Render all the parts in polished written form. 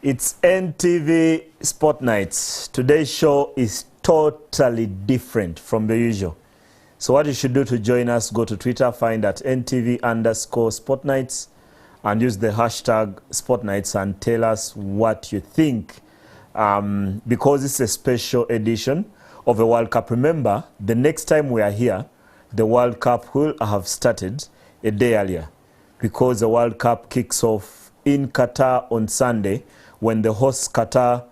It's NTV Sport Nights. Today's show is totally different from the usual. So what you should do to join us, go to Twitter, find at NTV_Sport Nights and use the hashtag Sport Nights and tell us what you think. Because it's a special edition of the World Cup. Remember, the next time we are here, the World Cup will have started a day earlier because the World Cup kicks off in Qatar on Sunday when the hosts Qatar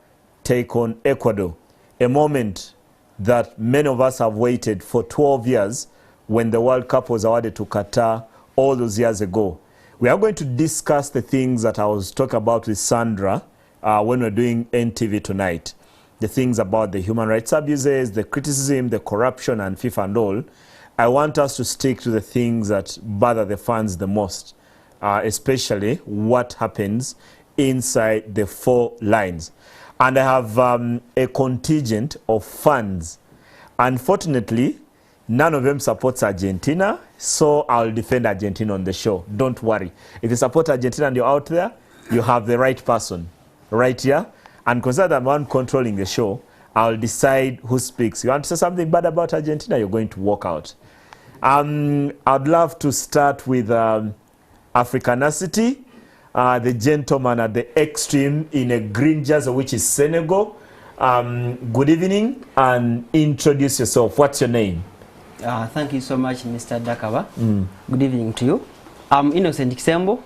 take on Ecuador. A moment that many of us have waited for 12 years when the World Cup was awarded to Qatar all those years ago. We are going to discuss the things that I was talking about with Sandra when we're doing NTV tonight. The things about the human rights abuses, the criticism, the corruption and FIFA and all. I want us to stick to the things that bother the fans the most, especially what happens inside the four lines. And I have a contingent of fans. Unfortunately, none of them supports Argentina, so I'll defend Argentina on the show. Don't worry. If you support Argentina and you're out there, you have the right person right here. And consider that I'm one controlling the show, I'll decide who speaks. You want to say something bad about Argentina, you're going to walk out. I'd love to start with Africanacity. The gentleman at the extreme in a green jersey, which is Senegal. Good evening and introduce yourself. What's your name? Thank you so much, Mr. Dakawa. Good evening to you. I'm Innocent Kisembo,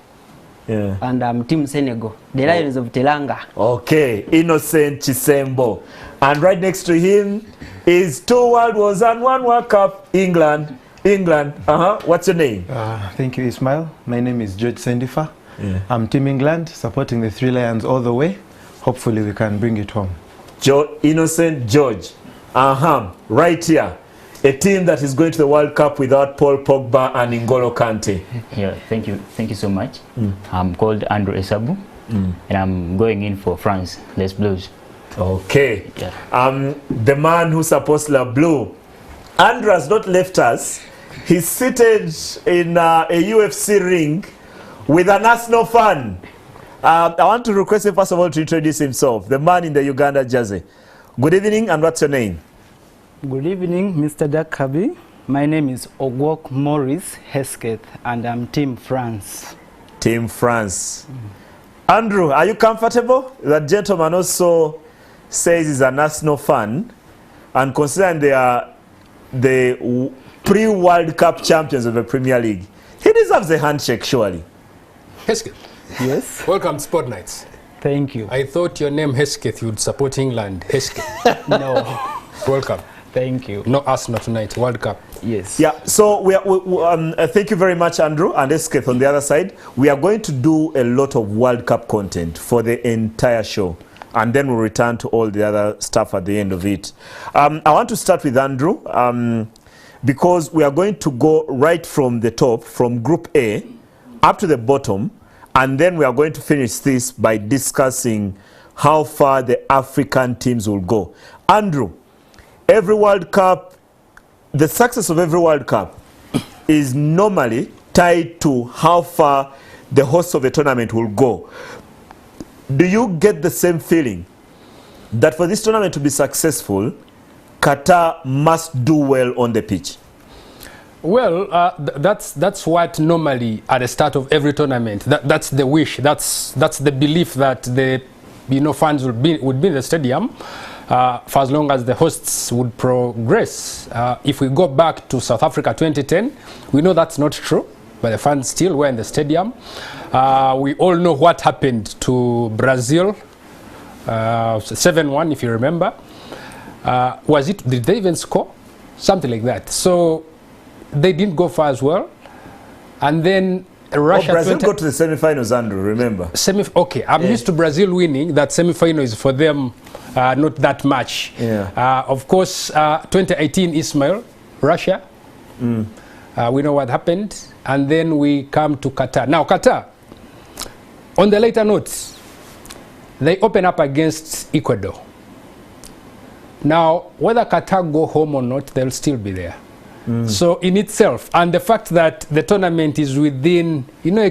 and I'm Team Senegal, the Lions of Teranga. Okay, Innocent Chisembo. And right next to him is 2 World Wars and 1 World Cup, England. What's your name? Thank you, Ismail. My name is George Sendifa. I'm Team England, supporting the Three Lions all the way. Hopefully we can bring it home. Innocent George. Right here. A team that is going to the World Cup without Paul Pogba and N'Golo Kante. Yeah, thank you so much. I'm called Andrew Esabu, and I'm going in for France, Les Blues. Okay. Yeah. The man who supports La Blue. Andrew has not left us. He's seated in a UFC ring with an Arsenal fan. I want to request him first of all to introduce himself, the man in the Uganda jersey. Good evening, and what's your name? Good evening, Mr. Dakabi. My name is Ogwok Maurice Hesketh, and I'm Team France. Team France. Andrew, are you comfortable? That gentleman also says he's an Arsenal fan, and considering they are the pre-World Cup champions of the Premier League, he deserves a handshake, surely. Hesketh. Yes. Welcome to Sport Nights. Thank you. I thought your name Hesketh, you'd support England. Hesketh. No. Welcome. Thank you. No Arsenal tonight, World Cup. Yes. Yeah, so thank you very much, Andrew, and Hesketh on the other side. We are going to do a lot of World Cup content for the entire show, and then we'll return to all the other stuff at the end of it. I want to start with Andrew, because we are going to go right from the top, from Group A, up to the bottom, and then we are going to finish this by discussing how far the African teams will go. Andrew, every World Cup, the success of every World Cup is normally tied to how far the host of the tournament will go. Do you get the same feeling that for this tournament to be successful, Qatar must do well on the pitch? Well, that's what normally at the start of every tournament. That's the wish. That's the belief that the fans would be in the stadium for as long as the hosts would progress. If we go back to South Africa 2010, we know that's not true, but the fans still were in the stadium. We all know what happened to Brazil, 7-1 if you remember. Did they even score? Something like that. So they didn't go far as well. And then Russia... Brazil got to the semi-finals, Andrew, remember? Okay, I'm used to Brazil winning. That semi-final is for them not that much. Yeah. Of course, 2018 Ismail, Russia. We know what happened. And then we come to Qatar. Now, Qatar, on the later notes, they open up against Ecuador. Now, whether Qatar go home or not, they'll still be there. So in itself, and the fact that the tournament is within, you know, a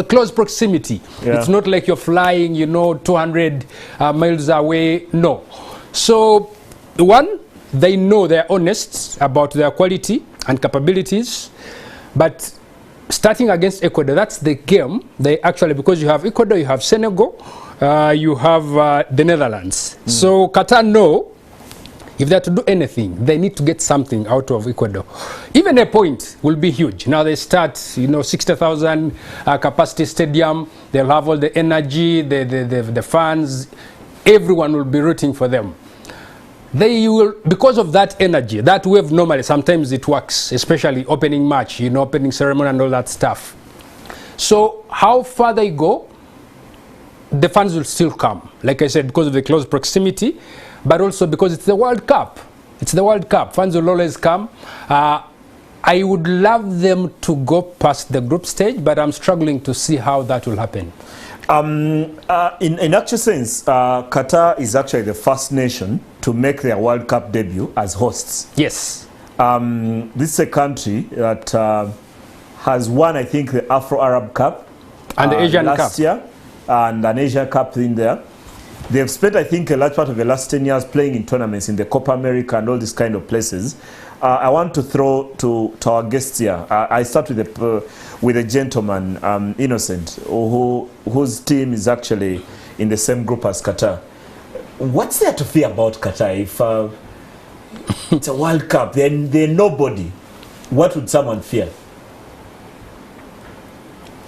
close proximity. It's not like you're flying, you know, 200 miles away. No. So one, they know, they're honest about their quality and capabilities, but starting against Ecuador, that's the game. They actually, because you have Ecuador, you have Senegal, you have the Netherlands. So Qatar know, if they're to do anything, they need to get something out of Ecuador. Even a point will be huge. Now they start, you know, 60,000 capacity stadium. They'll have all the energy, the fans. Everyone will be rooting for them. They will, because of that energy, that wave normally, sometimes it works, especially opening match, you know, opening ceremony and all that stuff. So how far they go, the fans will still come. Like I said, because of the close proximity, but also because it's the World Cup. It's the World Cup. Fans will always come. I would love them to go past the group stage, but I'm struggling to see how that will happen. In actual sense, Qatar is actually the first nation to make their World Cup debut as hosts. Yes. This is a country that has won, I think, the Afro-Arab Cup. And the Asian last Cup. year, and an Asian Cup in there. They've spent, I think, a large part of the last 10 years playing in tournaments in the Copa America and all these kind of places. I want to throw to our guests here. I start with a gentleman, Innocent, whose team is actually in the same group as Qatar. What's there to fear about Qatar? If it's a World Cup, they're nobody. What would someone fear?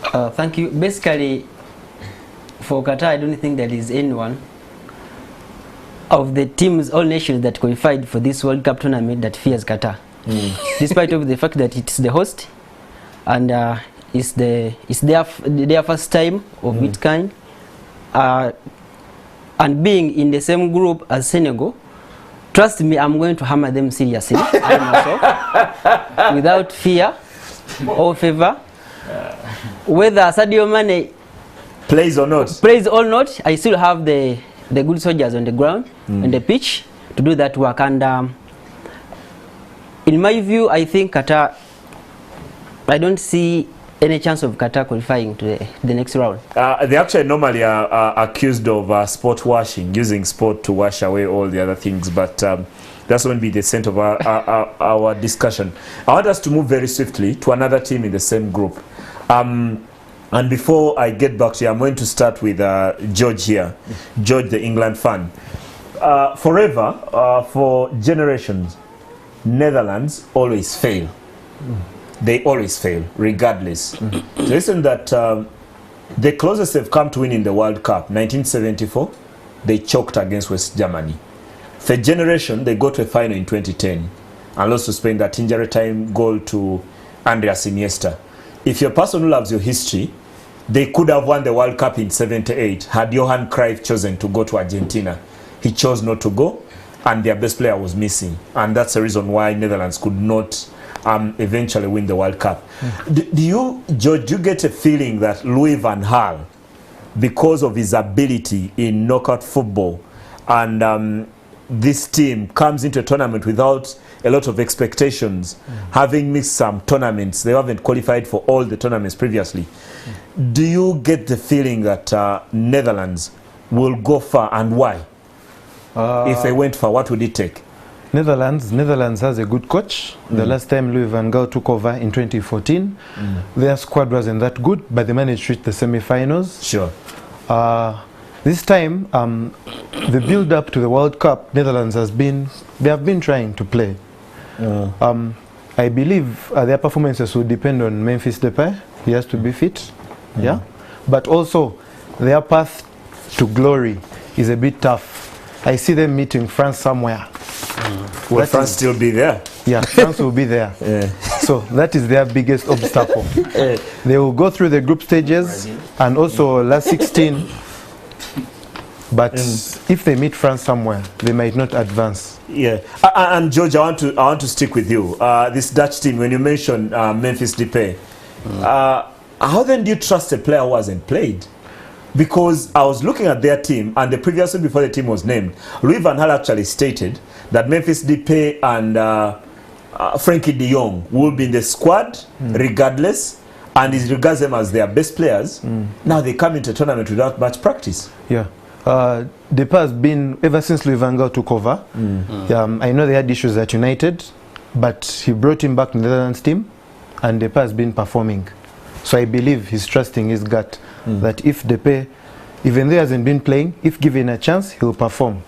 Thank you. Basically, for Qatar, I don't think there is anyone of the teams, all nations that qualified for this World Cup tournament that fears Qatar. Despite of the fact that it's the host and it's their first time of its kind, and being in the same group as Senegal, trust me, I'm going to hammer them seriously myself, without fear or favor. Whether Sadio Mane plays or not, I still have the good soldiers on the ground and the pitch to do that work. And in my view, I think Qatar, I don't see any chance of Qatar qualifying to the next round. They actually normally are accused of sport washing, using sport to wash away all the other things, but that's going to be the center of our discussion. I want us to move very swiftly to another team in the same group. And before I get back to you, I'm going to start with George here. George, the England fan. Forever, for generations, Netherlands always fail. They always fail, regardless. So listen, that the closest they've come to winning the World Cup, 1974, they choked against West Germany. For a generation, they got to a final in 2010 and lost to Spain, that injury time goal to Andreas Iniesta. If you're a person who loves your history, they could have won the World Cup in 78 had Johan Cruyff chosen to go to Argentina. He chose not to go, and their best player was missing. And that's the reason why Netherlands could not eventually win the World Cup. Do you, George, do you get a feeling that Louis van Gaal, because of his ability in knockout football, and this team comes into a tournament without a lot of expectations, having missed some tournaments, they haven't qualified for all the tournaments previously. Do you get the feeling that Netherlands will go far, and why? If they went far, what would it take? Netherlands has a good coach. The last time Louis van Gaal took over in 2014, their squad wasn't that good, but they managed to reach the semi-finals. Sure. This time, the build-up to the World Cup, Netherlands have been trying to play. I believe their performances will depend on Memphis Depay. He has to be fit, yeah. But also, their path to glory is a bit tough. I see them meeting France somewhere. Will France still be there? Yeah, France will be there. So that is their biggest obstacle. They will go through the group stages and also last 16. But if they meet France somewhere, they might not advance. Yeah, and George, I want to stick with you. This Dutch team, when you mentioned Memphis Depay, how then do you trust a player who hasn't played? Because I was looking at their team, and the previous one before the team was named, Louis van Gaal actually stated that Memphis Depay and Frankie de Jong will be in the squad regardless, and he regards them as their best players. Now they come into a tournament without much practice. Yeah. Depay has been, ever since Louis van Gaal took over, I know they had issues at United, but he brought him back to the Netherlands team, and Depay has been performing. So I believe he's trusting his gut that if Depay, even though he hasn't been playing, if given a chance, he'll perform.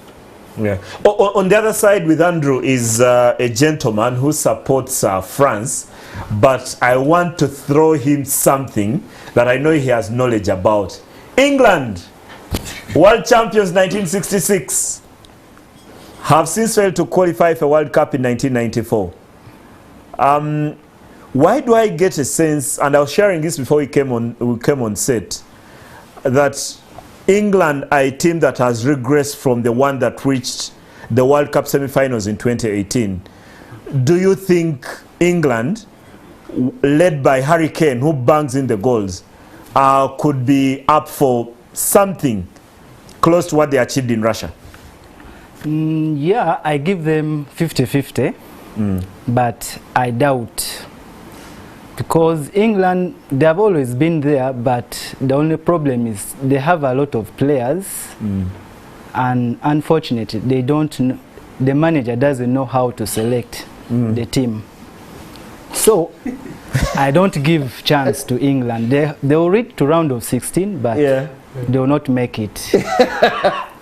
Yeah. On the other side with Andrew is a gentleman who supports France, but I want to throw him something that I know he has knowledge about. England, world champions 1966, have since failed to qualify for World Cup in 1994. Why do I get a sense, and I was sharing this before we came on set, that England are a team that has regressed from the one that reached the World Cup semi-finals in 2018. Do you think England, led by Harry Kane, who bangs in the goals, could be up for something close to what they achieved in Russia? Yeah, I give them 50-50, but I doubt. Because England, they have always been there, but the only problem is they have a lot of players, and unfortunately, they don't know, the manager doesn't know how to select the team. So, I don't give chance to England. They will reach to round of 16, but they will not make it.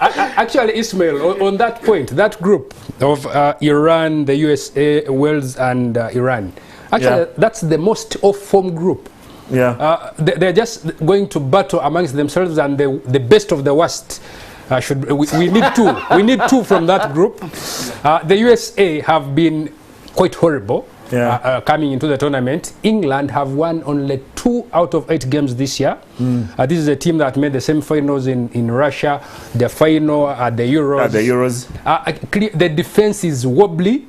Actually, Ismail, on that point, that group of Iran, the USA, Wales, and Iran, actually, that's the most off-form group. Yeah. They're just going to battle amongst themselves, and the best of the worst. We need two. We need two from that group. The USA have been quite horrible coming into the tournament. England have won only 2 out of 8 games this year. This is a team that made the semi-finals in Russia, the final at the Euros. The defense is wobbly.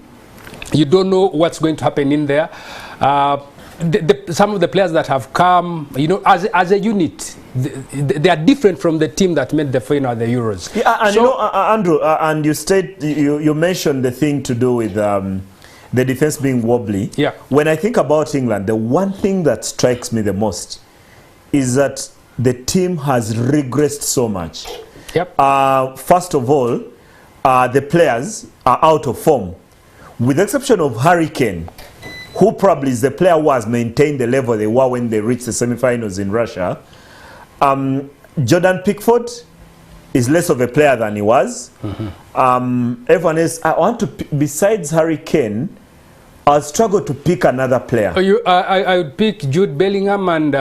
You don't know what's going to happen in there. Some of the players that have come, you know, as a unit, they are different from the team that made the final at the Euros. Yeah, and so, you know, Andrew, and you mentioned the thing to do with the defense being wobbly. Yeah. When I think about England, the one thing that strikes me the most is that the team has regressed so much. Yep. First of all, the players are out of form. With the exception of Harry Kane, who probably is the player who has maintained the level they were when they reached the semi-finals in Russia, Jordan Pickford is less of a player than he was. Everyone else, besides Harry Kane, I'll struggle to pick another player. I would pick Jude Bellingham and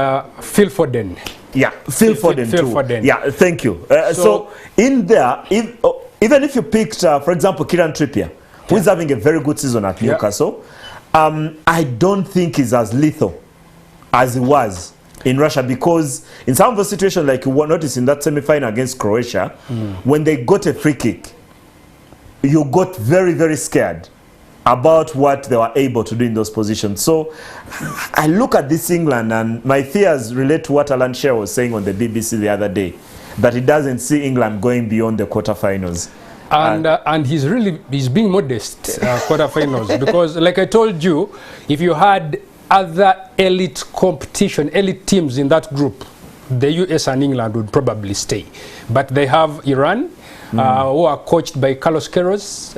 Phil Foden. Yeah, Phil Foden too. Foden. Yeah, thank you. So in there, even if you picked, for example, Kieran Trippier, who is having a very good season at Newcastle, I don't think he's as lethal as he was in Russia, because in some of the situations, like you will notice in that semi-final against Croatia, when they got a free kick, you got very, very scared about what they were able to do in those positions. So I look at this England, and my fears relate to what Alan Shearer was saying on the BBC the other day, that he doesn't see England going beyond the quarterfinals. And he's being modest quarterfinals, because like I told you, if you had other elite teams in that group, the US and England would probably stay. But they have Iran, who are coached by Carlos Queiroz.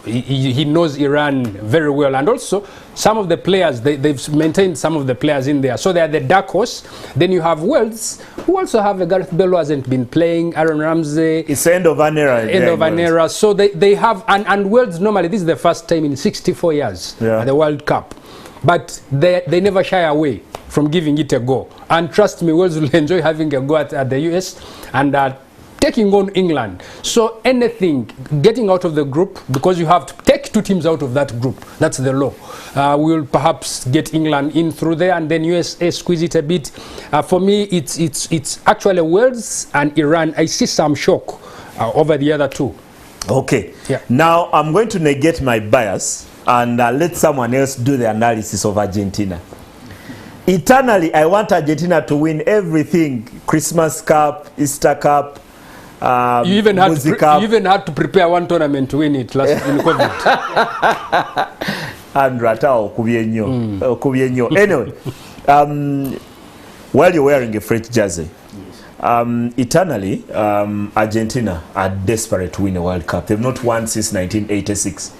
He knows Iran very well, and also some of the players, they've maintained some of the players in there, so they are the dark horse. Then you have Wales, who also have a Gareth Bale who hasn't been playing, Aaron Ramsey. It's the end of an era. End of an era. So they have, and Wales normally, this is the first time in 64 years at the World Cup. But they never shy away from giving it a go. And trust me, Wales will enjoy having a go at the US and taking on England. So anything, getting out of the group, because you have to take 2 teams out of that group. That's the law. We'll perhaps get England in through there, and then USA squeeze it a bit. For me, it's actually Wales and Iran. I see some shock over the other 2. Okay. Yeah. Now I'm going to negate my bias and let someone else do the analysis of Argentina. Eternally, I want Argentina to win everything. Christmas Cup, Easter Cup, you even had to prepare one tournament to win it last in COVID. Andrew atao okubye nnyo. Anyway, while you're wearing a French jersey, eternally, Argentina are desperate to win a World Cup. They've not won since 1986.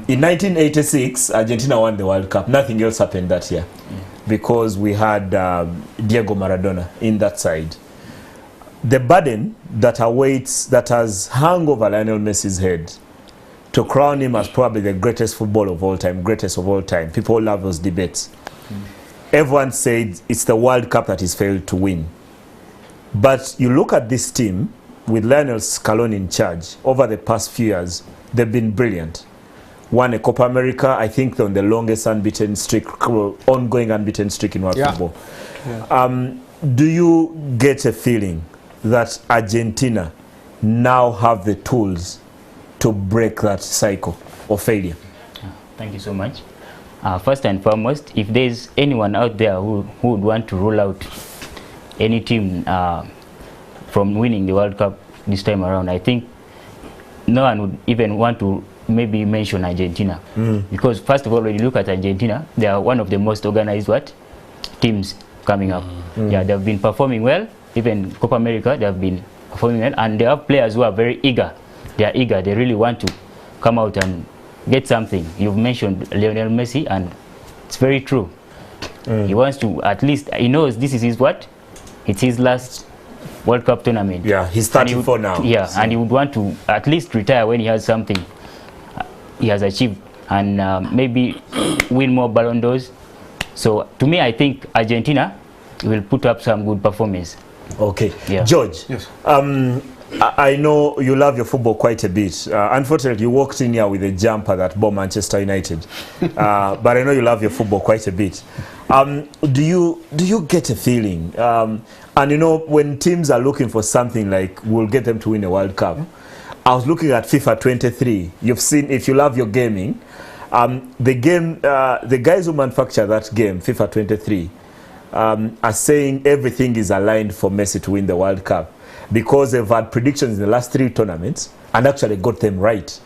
In 1986, Argentina won the World Cup. Nothing else happened that year because we had Diego Maradona in that side. The burden that awaits, that has hung over Lionel Messi's head to crown him as probably the greatest footballer of all time, greatest of all time. People love those debates. Everyone said it's the World Cup that he's failed to win. But you look at this team with Lionel Scaloni in charge over the past few years, they've been brilliant. Won a Copa America, I think they're on the longest unbeaten streak, ongoing unbeaten streak in world football. Do you get a feeling that Argentina now have the tools to break that cycle of failure? Thank you so much. First and foremost, if there's anyone out there who would want to rule out any team from winning the World Cup this time around, I think no one would even want to maybe mention Argentina. Because first of all, when you look at Argentina, they are one of the most organized teams coming up. Yeah, they've been performing well. Even Copa America, they have been performing well, and they have players who are very eager. They are eager. They really want to come out and get something. You've mentioned Lionel Messi, and it's very true. He wants to, at least, he knows this is his it's his last World Cup tournament. Yeah, he's 34 now. Yeah, so. And he would want to at least retire when he has something he has achieved, and maybe win more Ballon d'Ors. So to me, I think Argentina will put up some good performance. Okay. Yeah. George, yes. I know you love your football quite a bit. Unfortunately, you walked in here with a jumper that bore Manchester United. But I know you love your football quite a bit. Do you get a feeling? And you know, when teams are looking for something like we'll get them to win a World Cup, I was looking at FIFA 23. You've seen, if you love your gaming, the guys who manufacture that game, FIFA 23, are saying everything is aligned for Messi to win the World Cup because they've had predictions in the last 3 tournaments and actually got them right.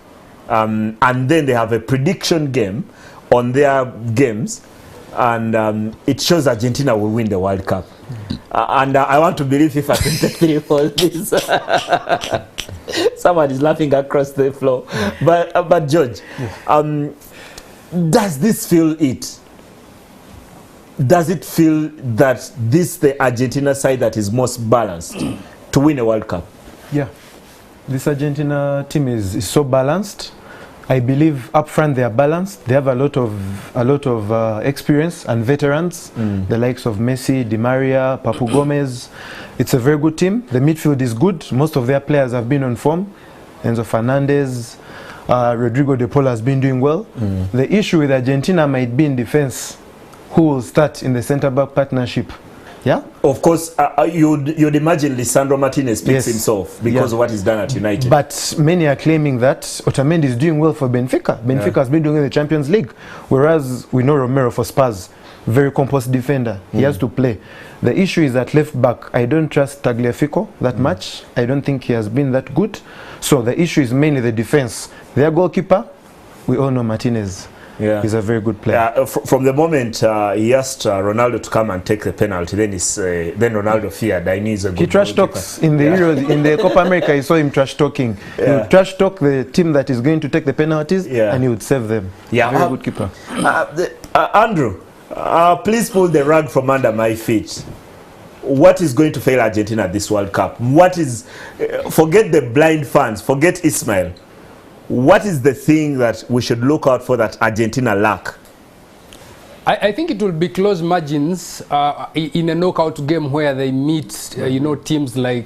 And then they have a prediction game on their games, and it shows Argentina will win the World Cup. And I want to believe FIFA 23 for this. Someone is laughing across the floor. But George, does this feel it? Does it feel that this the Argentina side that is most balanced to win a World Cup? Yeah, this Argentina team is so balanced. I believe up front they are balanced. They have a lot of experience and veterans, the likes of Messi, Di Maria, Papu Gomez. It's a very good team. The midfield is good. Most of their players have been on form. Enzo Fernandez, Rodrigo De Paul has been doing well. The issue with Argentina might be in defense. Who will start in the centre-back partnership? Yeah? Of course, you'd imagine Lisandro Martinez picks himself because of what he's done at United. But many are claiming that Otamendi is doing well for Benfica. Benfica has been doing in the Champions League, whereas we know Romero for Spurs, very composed defender. He has to play. The issue is at left back. I don't trust Tagliafico that much. I don't think he has been that good. So the issue is mainly the defense. Their goalkeeper, we all know Martinez. Yeah. He's a very good player. From the moment he asked Ronaldo to come and take the penalty, then Ronaldo feared. I need a good. He trash talks in the Euros, in the Copa America. I saw him trash talking. He would trash talk the team that is going to take the penalties, and he would save them. Yeah, very good keeper. Andrew, please pull the rug from under my feet. What is going to fail Argentina at this World Cup? What is? Forget the blind fans. Forget Ismail. What is the thing that we should look out for that Argentina lack? I think it will be close margins in a knockout game where they meet, teams like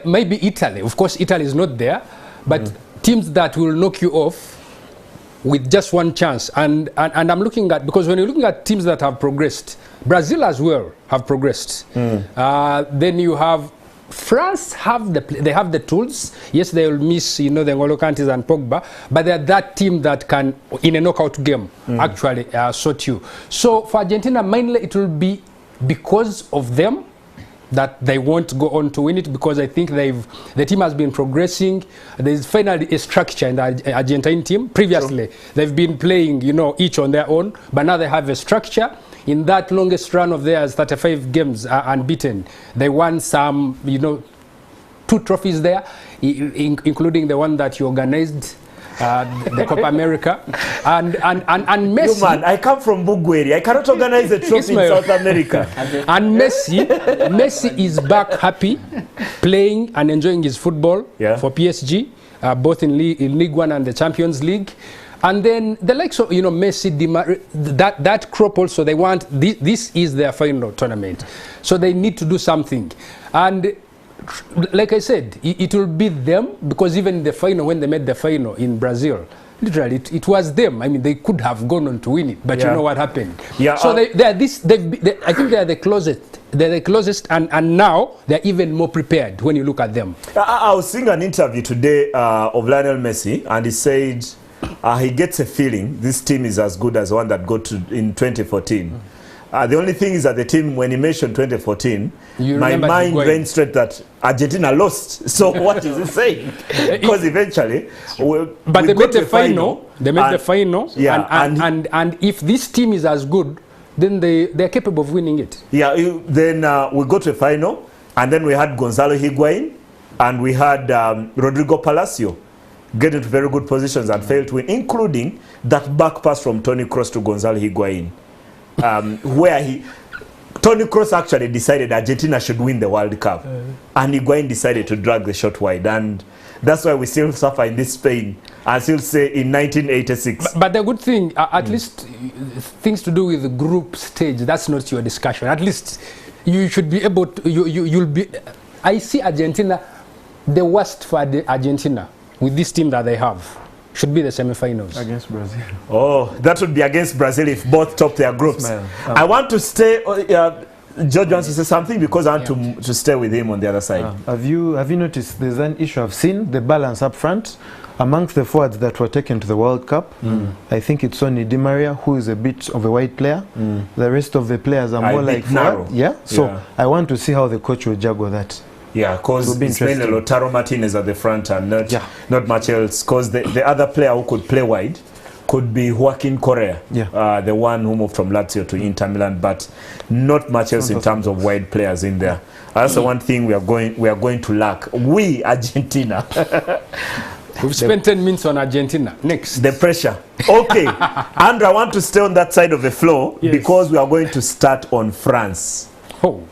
maybe Italy. Of course, Italy is not there, but teams that will knock you off with just one chance. And I'm looking at, because when you're looking at teams that have progressed, Brazil as well have progressed. Then you have France they have the tools. Yes, they will miss, the N'Golo Kantes and Pogba, but they're that team that can, in a knockout game, actually sort you. So for Argentina, mainly it will be because of them that they won't go on to win it, because I think the team has been progressing. There's finally a structure in the Argentine team. Previously, they've been playing, each on their own, but now they have a structure. In that longest run of theirs, 35 games unbeaten, they won some, 2 trophies there, including the one that you organized, the Copa America, and Messi. You man, I come from Bugweri. I cannot organize a trophy in South America. And Messi is back happy, playing and enjoying his football for PSG, both in League One and the Champions League. And then the likes of Messi, that crop also, they want this is their final tournament, so they need to do something. And like I said, it will be them, because even the final, when they made the final in Brazil, literally it was them. I mean, they could have gone on to win it, but you know what happened. So I think they are the closest. They're the closest, and now they're even more prepared when you look at them. I was seeing an interview today of Lionel Messi, and he said he gets a feeling this team is as good as the one that got to in 2014. The only thing is that the team, when he mentioned 2014, my mind went straight that Argentina lost. So what is he saying? Because eventually, but they made the final. They made the final. Yeah, and if this team is as good, then they're capable of winning it. Yeah. Then we go to a final, and then we had Gonzalo Higuain, and we had Rodrigo Palacio get into very good positions and failed to win, including that back pass from Toni Kroos to Gonzalo Higuain. Where Toni Kroos actually decided Argentina should win the World Cup, and Higuain decided to drag the shot wide, and that's why we still suffer in this pain. I still say in 1986. But the good thing, at least things to do with the group stage, that's not your discussion. At least you should be able to. You'll be. I see Argentina, the worst for Argentina with this team that they have. Should be the semi-finals against Brazil. Oh, that would be against Brazil if both top their groups. I want to stay. George wants to say something, because I want to stay with him on the other side. Have you noticed there's an issue I've seen, the balance up front amongst the forwards that were taken to the World Cup? I think it's only Di Maria who is a bit of a wide player. The rest of the players are more like narrow. So I want to see how the coach will juggle that. Yeah, because it's mainly Lautaro Martinez at the front and not much else. Because the other player who could play wide could be Joaquin Correa, the one who moved from Lazio to Inter Milan, but not much else in terms of wide players in there. That's the one thing we are going to lack. We, Argentina. We've spent 10 minutes on Argentina. Next. The pressure. Okay. Andrew, I want to stay on that side of the floor because we are going to start on France. Oh.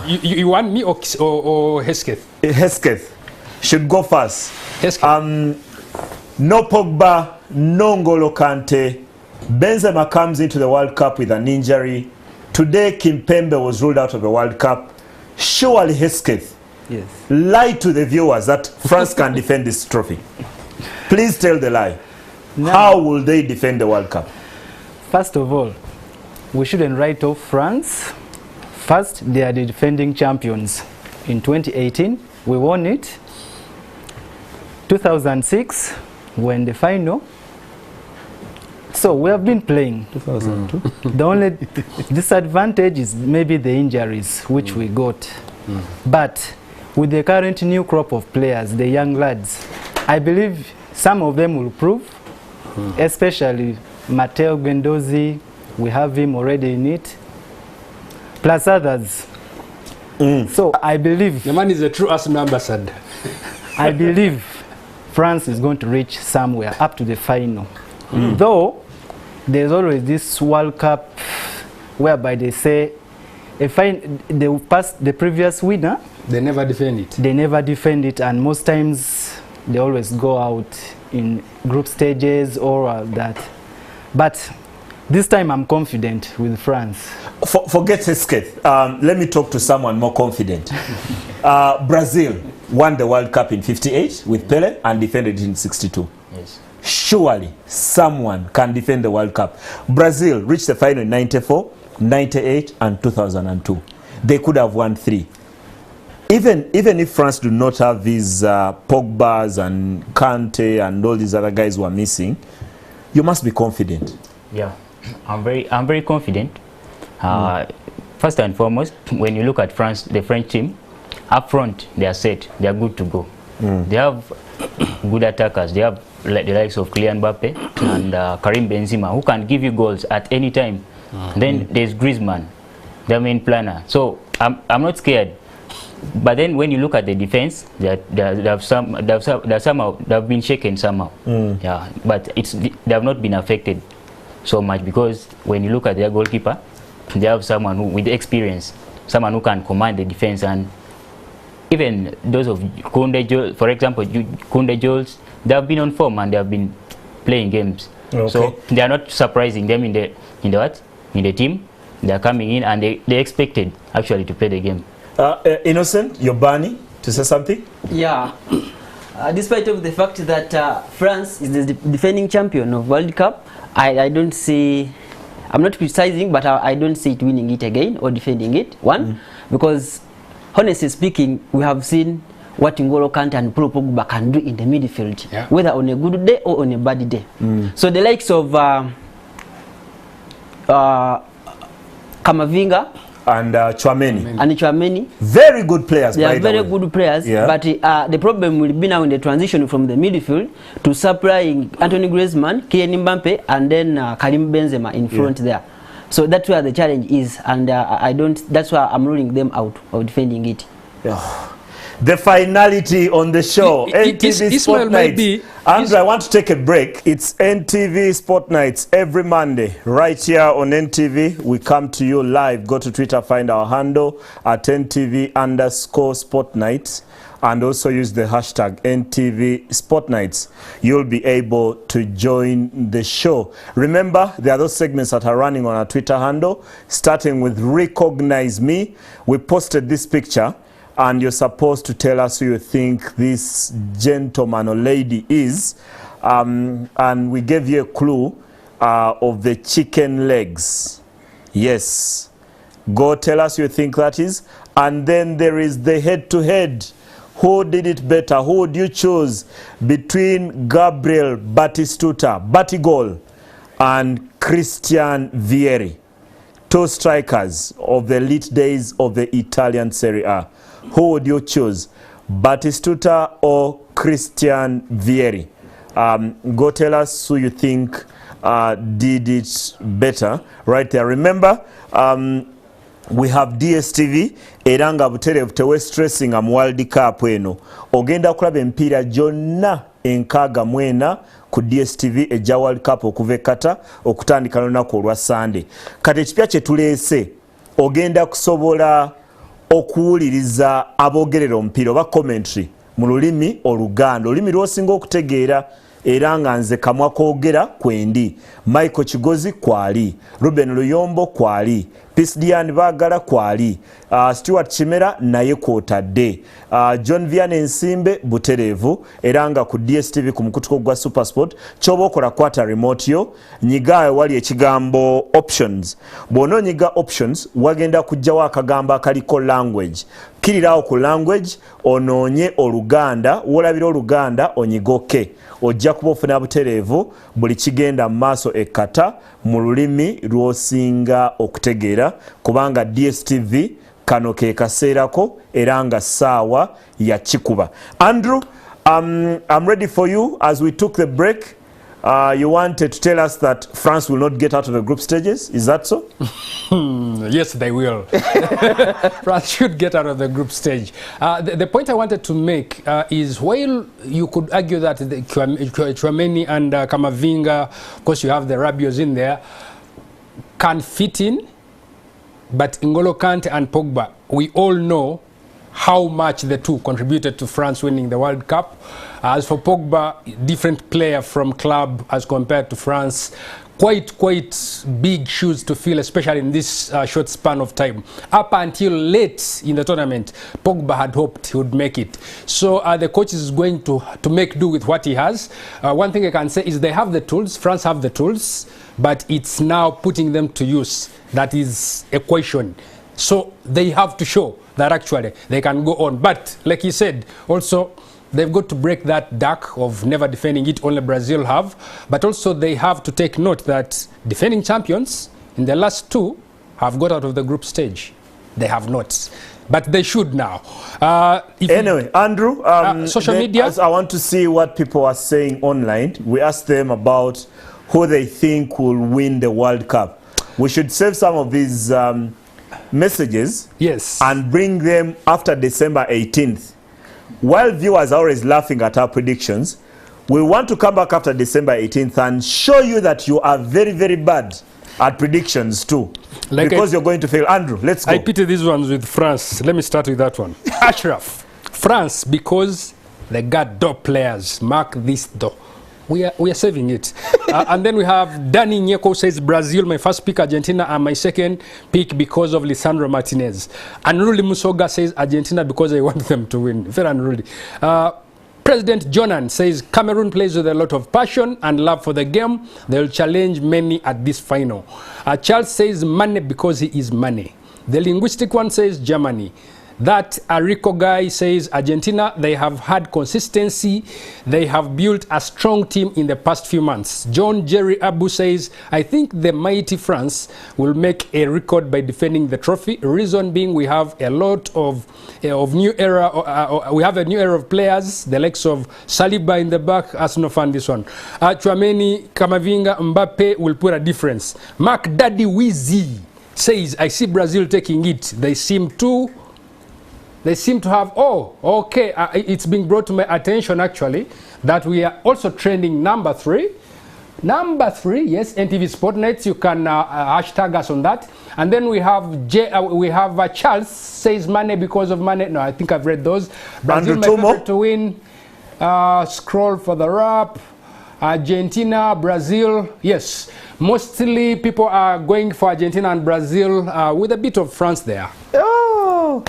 You want me or Hesketh? Hesketh should go first. Hesketh. No Pogba, no N'Golo Kante. Benzema comes into the World Cup with an injury. Today, Kimpembe was ruled out of the World Cup. Surely, Hesketh, lie to the viewers that France can defend this trophy. Please tell the lie. No. How will they defend the World Cup? First of all, we shouldn't write off France. First, they are the defending champions. In 2018, we won it. 2006, when the final. So we have been playing. 2002. The only disadvantage is maybe the injuries which we got. But with the current new crop of players, the young lads, I believe some of them will prove, especially Matteo Guendouzi. We have him already in it. Plus others. So I believe the man is a true Arsenal ambassador. I believe France is going to reach somewhere up to the final. Though there's always this World Cup whereby they say the previous winner, they never defend it. They never defend it, and most times they always go out in group stages or that. But this time I'm confident with France. Forget Hesketh. Let me talk to someone more confident. Brazil won the World Cup in '58 with Pele and defended it in '62. Yes. Surely someone can defend the World Cup. Brazil reached the final in '94, '98 and 2002. They could have won 3. Even if France do not have these Pogbas and Kante and all these other guys who are missing, you must be confident. Yeah, I'm very confident. first and foremost, when you look at France, the French team, up front, they are set. They are good to go. They have good attackers. They have like the likes of Kylian Mbappe and Karim Benzema, who can give you goals at any time. Then there's Griezmann, their main planner. So I'm not scared. But then when you look at the defense, they have been shaken somehow. Yeah, but they have not been affected so much, because when you look at their goalkeeper, they have someone who, with experience, someone who can command the defense. And even those of Koundé Jules, for example, Koundé Jules, they have been on form and they have been playing games. Okay. So they are not surprising them in the team. They are coming in and they expected actually to play the game. Innocent, you're Barney to say something? Yeah. Despite of the fact that France is the defending champion of World Cup, I don't see, I'm not criticizing, but I don't see it winning it again or defending it. One, because honestly speaking, we have seen what N'Golo Kante and Paul Pogba can do in the midfield, whether on a good day or on a bad day. So the likes of Kamavinga and Chouameni, very good players. They are very good players, but the problem will be now in the transition from the midfield to supplying Anthony Griezmann, Kylian Mbappe, and then Karim Benzema in front there. So that's where the challenge is, and that's why I'm ruling them out of defending it. The finality on the show, NTV Sport Nights. Andrew, I want to take a break. It's NTV Sport Nights every Monday, right here on NTV. We come to you live. Go to Twitter, find our handle at NTV_Sport Nights, and also use the hashtag NTV Sport Nights. You'll be able to join the show. Remember, there are those segments that are running on our Twitter handle, starting with Recognize Me. We posted this picture, and you're supposed to tell us who you think this gentleman or lady is. And we gave you a clue of the chicken legs. Yes. Go tell us who you think that is. And then there is the head-to-head. Who did it better? Who would you choose between Gabriel Batistuta, Batigol, and Christian Vieri? Two strikers of the elite days of the Italian Serie A. Who would you choose, Batistuta or Christian Vieri? Go tell us who you think did it better right there. Remember, we have DSTV eranga buterevu tewe stressing am World Cup eno. Ogenda kulaba empira jonna enkaaga mwena ku DSTV eja World Cup okuva Qatar okutandika lunaku olwa Sunday. Kati ekipya kye tuleese ogenda kusobola okuwuliriza abogerera omupiira oba commentary mu lulimi Oluganda, olulimi lw'osinga okutegeera, era nga nze kamwa koogera kwendi. Michael Kigozi kwali, Ruben Luyombo kwali, Peace Diane Baagala kwali, Stuart Kimera naye kwotadde, John Vianney Nsimbe butereevu, era nga ku DSTV ku mukutuko gwa Supersport. Ky'oba okola kwata remote yo, nyigaawe wali ekigambo options. Bw'onoonyiga options, wagenda kujjawo akagambo akaliko language. Kirirawo ku language, onoonye Oluganda, wolabira Oluganda onyigoke. Ojja kuba ofuna butereevu buli kigenda mu maaso ekkata mu lulimi lw'osinga okutegeera, kubanga DSTV kano ke kaseerako era nga ssaawa ya kikuba. Andrew, I'm ready for you. As we took the break, you wanted to tell us that France will not get out of the group stages. Is that so? Yes, they will. France should get out of the group stage. The point I wanted to make is, while you could argue that the Chouameni and Kamavinga, of course you have the Rabios in there, can fit in, but N'Golo Kante and Pogba, we all know how much the two contributed to France winning the World Cup. As for Pogba, different player from club as compared to France. Quite big shoes to fill, especially in this short span of time. Up until late in the tournament, Pogba had hoped he would make it. So the coach is going to make do with what he has. One thing I can say is they have the tools. France have the tools, but it's now putting them to use that is a question. So they have to show that actually they can go on. But like you said, also they've got to break that duck of never defending it. Only Brazil have. But also they have to take note that defending champions in the last two, have got out of the group stage. They have not. But they should now. Anyway, Andrew, social media? I want to see what people are saying online. We asked them about who they think will win the World Cup. We should save some of these messages, yes, and bring them after December 18th. While viewers are always laughing at our predictions, we want to come back after December 18th and show you that you are very, very bad at predictions too. Like because you're going to fail. Andrew, let's go. I pity these ones with France. Let me start with that one. Ashraf, France, because they got top players. Mark this though. We are saving it. And then we have Danny Nyeko says Brazil, my first pick, Argentina, and my second pick because of Lisandro Martinez. And Ruli Musoga says Argentina because I want them to win. Very unruly. President Jonan says Cameroon plays with a lot of passion and love for the game. They'll challenge many at this final. Charles says Mane because he is Mane. The linguistic one says Germany. That Rico guy says Argentina, they have had consistency. They have built a strong team in the past few months. John Jerry Abu says, I think the mighty France will make a record by defending the trophy. Reason being we have a lot of new era, we have a new era of players, the likes of Saliba in the back, Arsenal fan this one. Chouameni, Kamavinga, Mbappe will put a difference. Mark Daddy Wheezy says, I see Brazil taking it. They seem to have, it's being brought to my attention actually that we are also trending number 3. Number 3, yes, NTV Sport Nights, you can hashtag us on that. And then we have Charles says Mane because of Mane. No, I think I've read those. Brazil, my favorite to win. Scroll for the wrap. Argentina, Brazil, yes. Mostly people are going for Argentina and Brazil with a bit of France there. Oh!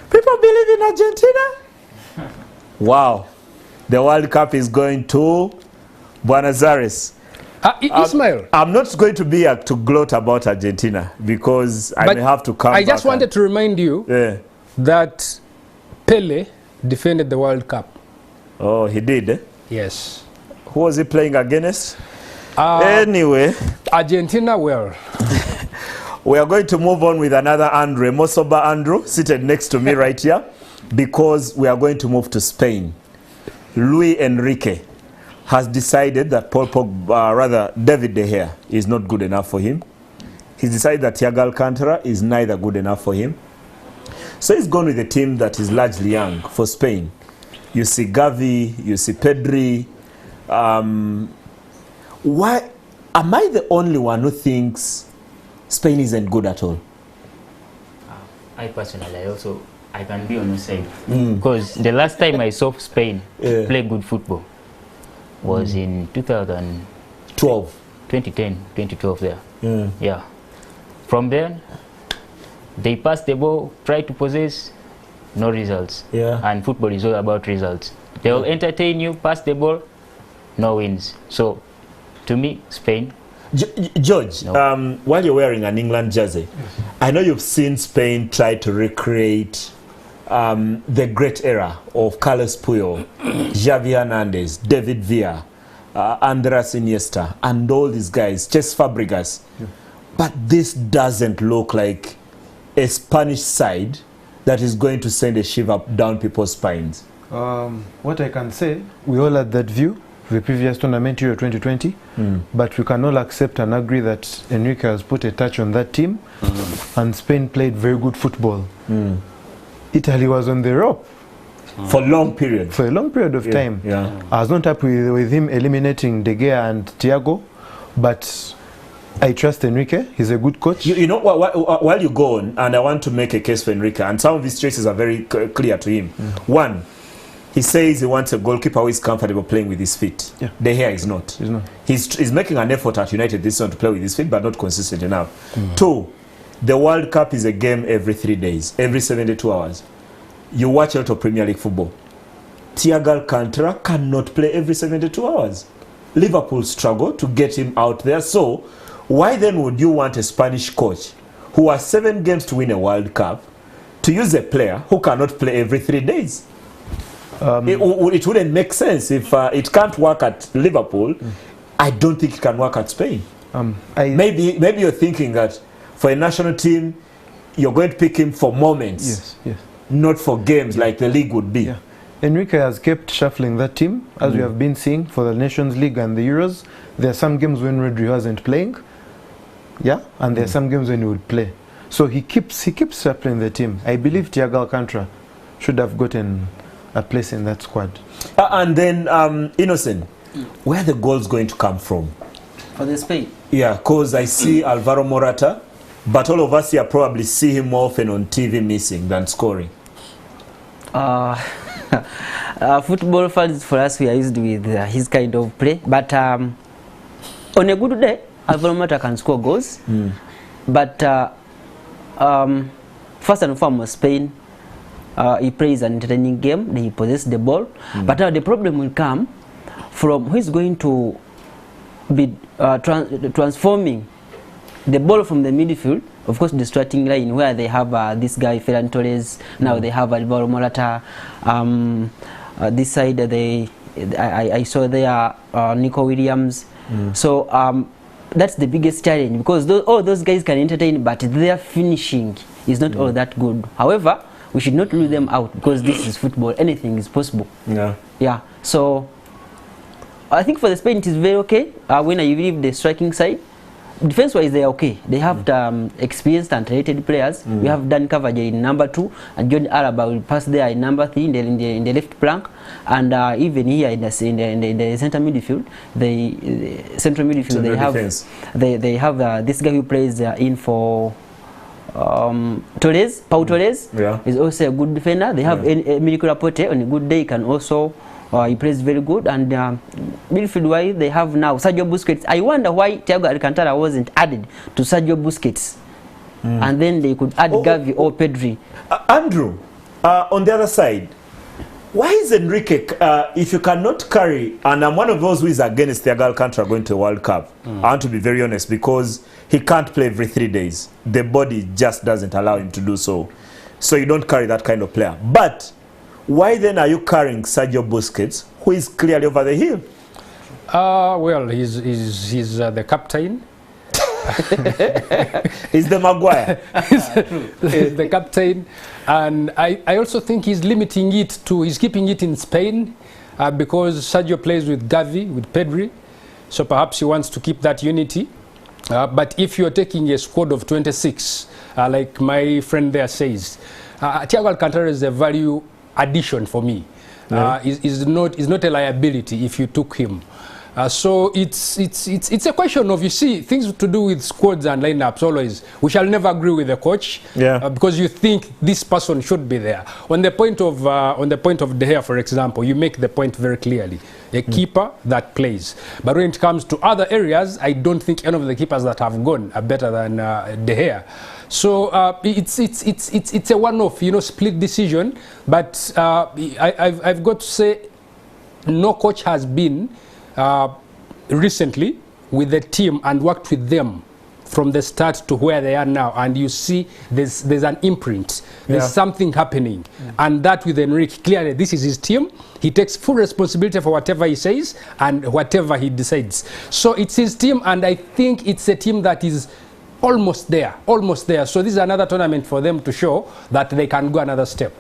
People believe in Argentina? Wow. The World Cup is going to Buenos Aires. Ismail. I'm not going to be to gloat about Argentina because I may have to come I just wanted to remind you that Pele defended the World Cup. Oh, he did? Eh? Yes. Who was he playing against? Anyway. Argentina, well. We are going to move on with another Andrew, Mosoba Andrew, seated next to me right here, because we are going to move to Spain. Luis Enrique has decided that David De Gea is not good enough for him. He's decided that Thiago Alcantara is neither good enough for him. So he's gone with a team that is largely young for Spain. You see Gavi, you see Pedri. Why am I the only one who thinks Spain isn't good at all? I personally I can be on your side because the last time I saw Spain play good football was in 2012, 2012 there. Yeah. From then, they pass the ball, try to possess, no results. Yeah. And football is all about results. They will entertain you, pass the ball, no wins. So, to me, Spain. George, no. While you're wearing an England jersey, I know you've seen Spain try to recreate the great era of Carlos Puyol, Xavi Hernandez, David Villa, Andres Iniesta, and all these guys, Cesc Fabregas. Yeah. But this doesn't look like a Spanish side that is going to send a shiver down people's spines. What I can say, we all had that view the previous tournament, Euro 2020, but we can all accept and agree that Enrique has put a touch on that team, and Spain played very good football. Italy was on the rope for a long period. For a long period of time. Yeah. I was not happy with him eliminating De Gea and Thiago, but I trust Enrique. He's a good coach. You know, while you go on, and I want to make a case for Enrique, and some of his choices are very clear to him. One, he says he wants a goalkeeper who is comfortable playing with his feet. Yeah. De Gea is not. He's not. He's making an effort at United this season to play with his feet, but not consistent enough. Two, the World Cup is a game every 3 days, every 72 hours. You watch a lot of Premier League football. Thiago Alcantara cannot play every 72 hours. Liverpool struggle to get him out there. So, why then would you want a Spanish coach who has 7 games to win a World Cup to use a player who cannot play every 3 days? It wouldn't make sense. If it can't work at Liverpool, I don't think it can work at Spain. Maybe you're thinking that For a national team, you're going to pick him for moments, Yes, yes. not for games like the league would be. Yeah. Enrique has kept shuffling that team, as we have been seeing for the Nations League and the Euros. There are some games when Rodri wasn't playing, yeah, and there are some games when he would play. So he keeps shuffling the team. I believe Thiago Alcantara should have gotten a place in that squad. And then, Innocent, where are the goals going to come from? For the Spain. Yeah, because I see Alvaro Morata, but all of us here probably see him more often on TV missing than scoring. Football fans, for us, we are used with his kind of play. But on a good day, Alvaro Morata can score goals. But first and foremost, Spain, he plays an entertaining game. He possesses the ball. But the problem will come from who is going to be transforming the ball from the midfield, of course, the starting line where they have this guy Ferran Torres. Now they have Alvaro Morata. This side I saw there Nico Williams. So that's the biggest challenge, because all those guys can entertain, but their finishing is not all that good. However, we should not rule them out, because this is football. Anything is possible. Yeah. So I think for the Spain it is very okay. When you leave the striking side, defense-wise they are okay. They have experienced and talented players. We have Dan Cavajal in number 2, and John Araba will pass there in number 3 in the left flank, and even here in the center midfield, the central midfield, they have this guy who plays in for Torres, Pau Torres, is also a good defender. They have Emilico Laporte. On a good day, he can also he plays very good. And midfield-wise, they have now Sergio Busquets. I wonder why Thiago Alcantara wasn't added to Sergio Busquets, and then they could add Gavi or Pedri. Andrew, on the other side, why is Enrique, if you cannot carry, and I'm one of those who is against Thiago Alcantara going to the World Cup, I want to be very honest, because he can't play every 3 days. The body just doesn't allow him to do so. So you don't carry that kind of player. But why then are you carrying Sergio Busquets, who is clearly over the hill? Well, he's the captain. He's the Maguire. He's the captain. And I also think he's limiting it to, he's keeping it in Spain because Sergio plays with Gavi, with Pedri. So perhaps he wants to keep that unity. But if you're taking a squad of 26, like my friend there says, Thiago Alcantara is a value addition for me. Is not a liability if you took him. So it's a question of, you see, things to do with squads and lineups. Always, we shall never agree with the coach, because you think this person should be there. On the point of De Gea, for example, you make the point very clearly: a keeper that plays. But when it comes to other areas, I don't think any of the keepers that have gone are better than De Gea. So it's a one-off, split decision. But I've got to say, no coach has been recently with the team and worked with them from the start to where they are now, and you see there's an imprint, there's something happening. And that with Enrique, clearly this is his team. He takes full responsibility for whatever he says and whatever he decides. So it's his team, and I think it's a team that is almost there. So this is another tournament for them to show that they can go another step.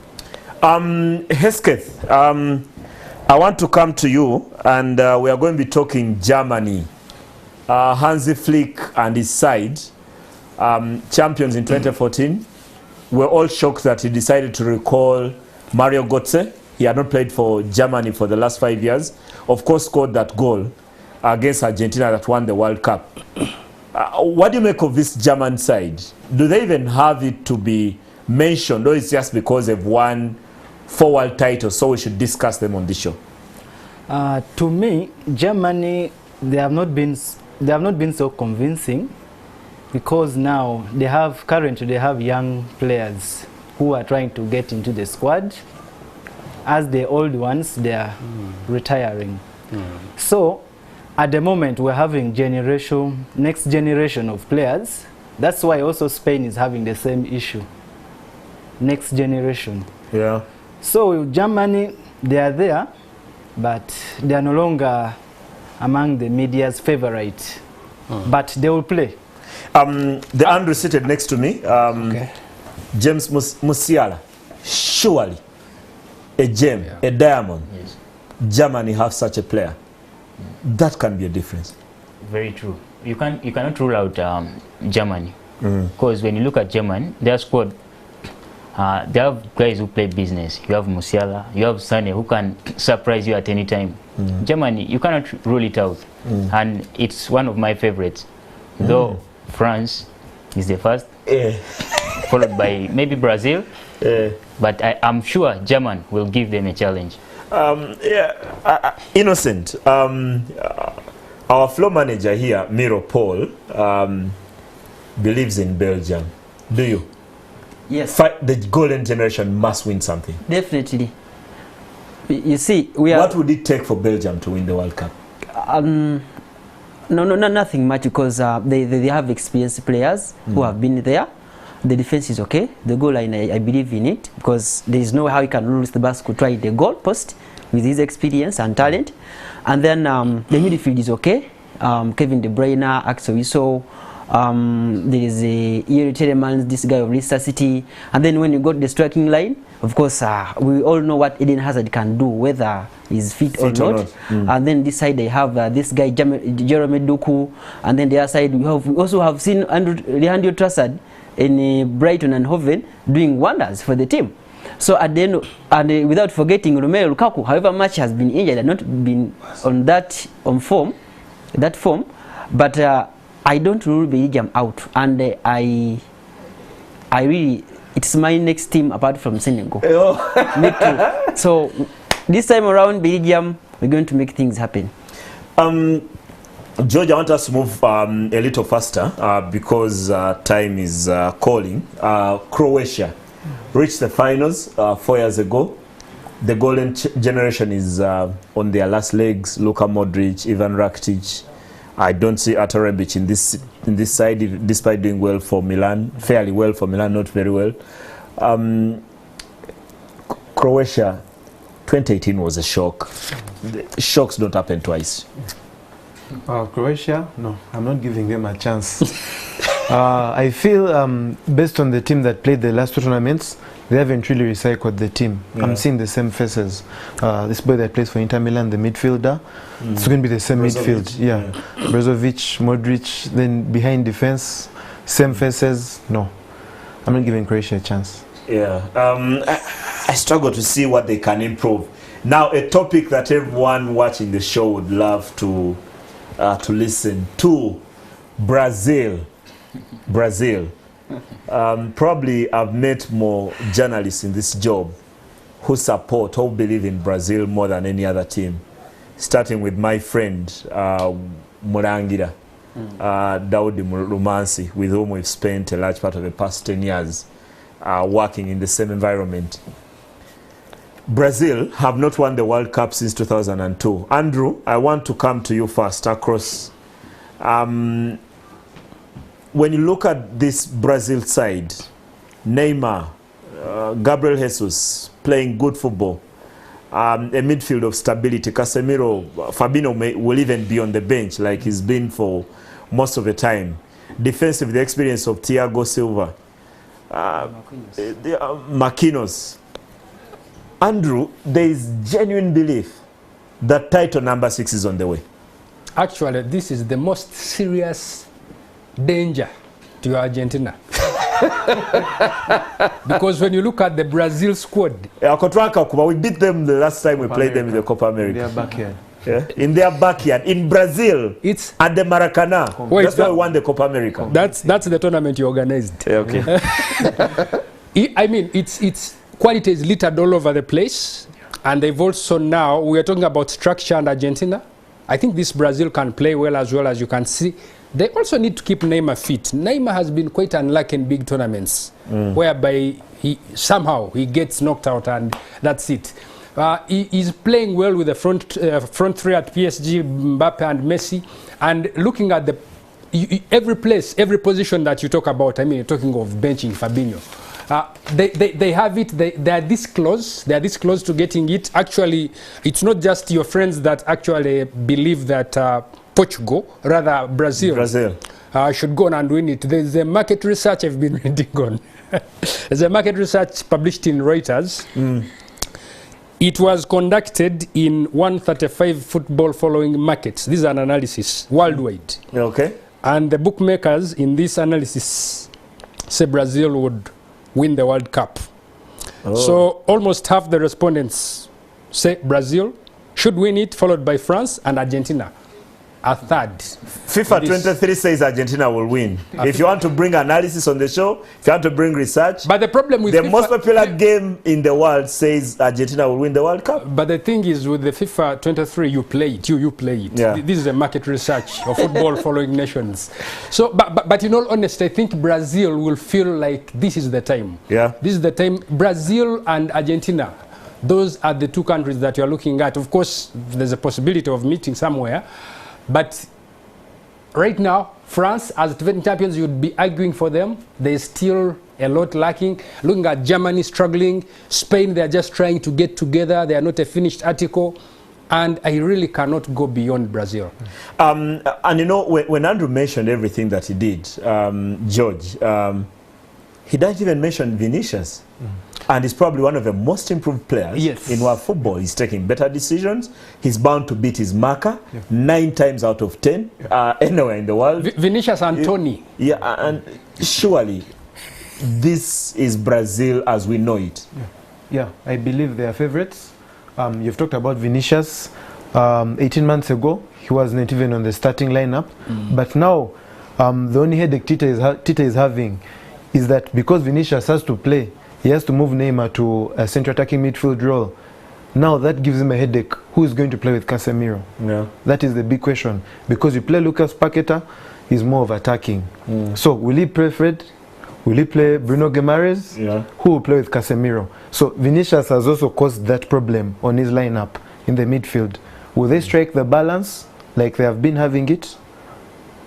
Hesketh, I want to come to you, and we are going to be talking Germany. Hansi Flick and his side, champions in 2014. We're all shocked that he decided to recall Mario Götze. He had not played for Germany for the last 5 years. Of course, scored that goal against Argentina that won the World Cup. What do you make of this German side? Do they even have it to be mentioned, or it's just because they've won 4 world titles, so we should discuss them on this show? To me, Germany, they have not been so convincing, because now currently they have young players who are trying to get into the squad, as the old ones, they are retiring. So at the moment we're having next generation of players. That's why also Spain is having the same issue, next generation. So Germany, they are there, but they are no longer among the media's favorite. But they will play. The Andrew seated next to me, Okay. James Musiala, surely a gem, a diamond. Yes. Germany have such a player. That can be a difference. Very true. You cannot rule out Germany, because when you look at Germany, their squad, they have guys who play business. You have Musiala, you have Sane, who can surprise you at any time. Germany, you cannot rule it out, and it's one of my favorites. Though France is the first, followed by maybe Brazil, but I'm sure German will give them a challenge. Innocent. Our floor manager here, Miro Paul, believes in Belgium. Do you? Yes, The golden generation must win something. definitely. You see, we are. What would it take for Belgium to win the World Cup? No, nothing much, because they have experienced players who have been there. The defense is okay. The goal line, I believe in it, because there is no how he can lose the basket, try the goal post with his experience and talent. And then the midfield is okay. Kevin De Bruyne, Axel Witsel, there is a Yuri Telemans, this guy of Leicester City. And then when you got the striking line, of course, we all know what Eden Hazard can do, whether he's fit or not. And then this side they have this guy Jerome Doku, and then the other side we also have seen Leandro Trossard in Brighton and Hove doing wonders for the team. So at the end, and without forgetting Romelu Lukaku, however much has been injured and not been on that form, but I don't rule Belgium out, and I really, it's my next team apart from Senegal. Me too. So this time around, Belgium, we're going to make things happen. George, I want us to move a little faster because time is calling. Croatia reached the finals 4 years ago. The golden generation is on their last legs. Luka Modric, Ivan Rakitic. I don't see Ante Rebic in this side, despite doing well for Milan, fairly well for Milan, not very well. Croatia, 2018 was a shock. Shocks don't happen twice. Croatia, no, I'm not giving them a chance. I feel based on the team that played the last two tournaments, they haven't really recycled the team. I'm seeing the same faces. This boy that plays for Inter Milan, the midfielder, it's going to be the same midfield. Yeah, Brozovic, Modric, then behind defense, same faces. No, I'm not giving Croatia a chance. Yeah, I struggle to see what they can improve. Now, a topic that everyone watching the show would love to listen to: Brazil. Probably I've met more journalists in this job who believe in Brazil more than any other team, starting with my friend Murangira, Daudi Rumansi, with whom we've spent a large part of the past 10 years working in the same environment. Brazil have not won the World Cup since 2002. Andrew, I want to come to you first across. When you look at this Brazil side, Neymar, Gabriel Jesus playing good football, a midfield of stability, Casemiro, Fabinho will even be on the bench like he's been for most of the time. Defensive, the experience of Thiago Silva, Marquinhos. Andrew, there is genuine belief that title number 6 is on the way. Actually, this is the most serious danger to Argentina. Because when you look at the Brazil squad, we beat them the last time we played them in the Copa America. In their backyard. Yeah? In their backyard, in Brazil, it's at the Maracanã. Wait, that's why we won the Copa America. that's the tournament you organized. Okay. I mean, it's quality is littered all over the place, and they've also now, we are talking about structure and Argentina. I think this Brazil can play well as you can see. They also need to keep Neymar fit. Neymar has been quite unlucky in big tournaments, whereby he somehow gets knocked out and that's it. He's playing well with the front three at PSG, Mbappe and Messi, and looking at every place, every position that you talk about. I mean, you're talking of benching Fabinho. They have it. They are this close. They are this close to getting it. Actually, it's not just your friends that actually believe that Portugal, rather Brazil should go on and win it. There's a market research I've been reading on. There's a market research published in Reuters. It was conducted in 135 football following markets. This is an analysis worldwide. Okay. And the bookmakers in this analysis say Brazil would win the World Cup. Oh. So almost half the respondents say Brazil should win it, followed by France and Argentina, a third. FIFA 23 says Argentina will win. If you want to bring analysis on the show, if you want to bring research, But the problem with the FIFA, most popular game in the world says Argentina will win the World Cup. But the thing is, with the FIFA 23, you play it. You play it. Yeah. This is a market research of football following nations. So, but in all honesty, I think Brazil will feel like this is the time. Yeah. This is the time. Brazil and Argentina, those are the two countries that you are looking at. Of course, there's a possibility of meeting somewhere, but right now, France, as defending champions, you would be arguing for them. There's still a lot lacking. Looking at Germany struggling, Spain, they're just trying to get together. They are not a finished article. And I really cannot go beyond Brazil. And you know, when Andrew mentioned everything that he did, George, he didn't even mention Vinicius. And he's probably one of the most improved players Yes. in world football. He's taking better decisions. He's bound to beat his marker 9 times out of 10 anywhere in the world. Vinicius and Tony. Yeah, and surely this is Brazil as we know it. Yeah, I believe they are favorites. You've talked about Vinicius. 18 months ago, he wasn't even on the starting lineup. But now, the only headache Tite is having is that because Vinicius has to play, he has to move Neymar to a central attacking midfield role. Now that gives him a headache. Who is going to play with Casemiro? Yeah. That is the big question. Because you play Lucas Paqueta, he's more of attacking. So will he play Fred? Will he play Bruno Guimaraes? Yeah. Who will play with Casemiro? So Vinicius has also caused that problem on his lineup in the midfield. Will they strike the balance like they have been having it?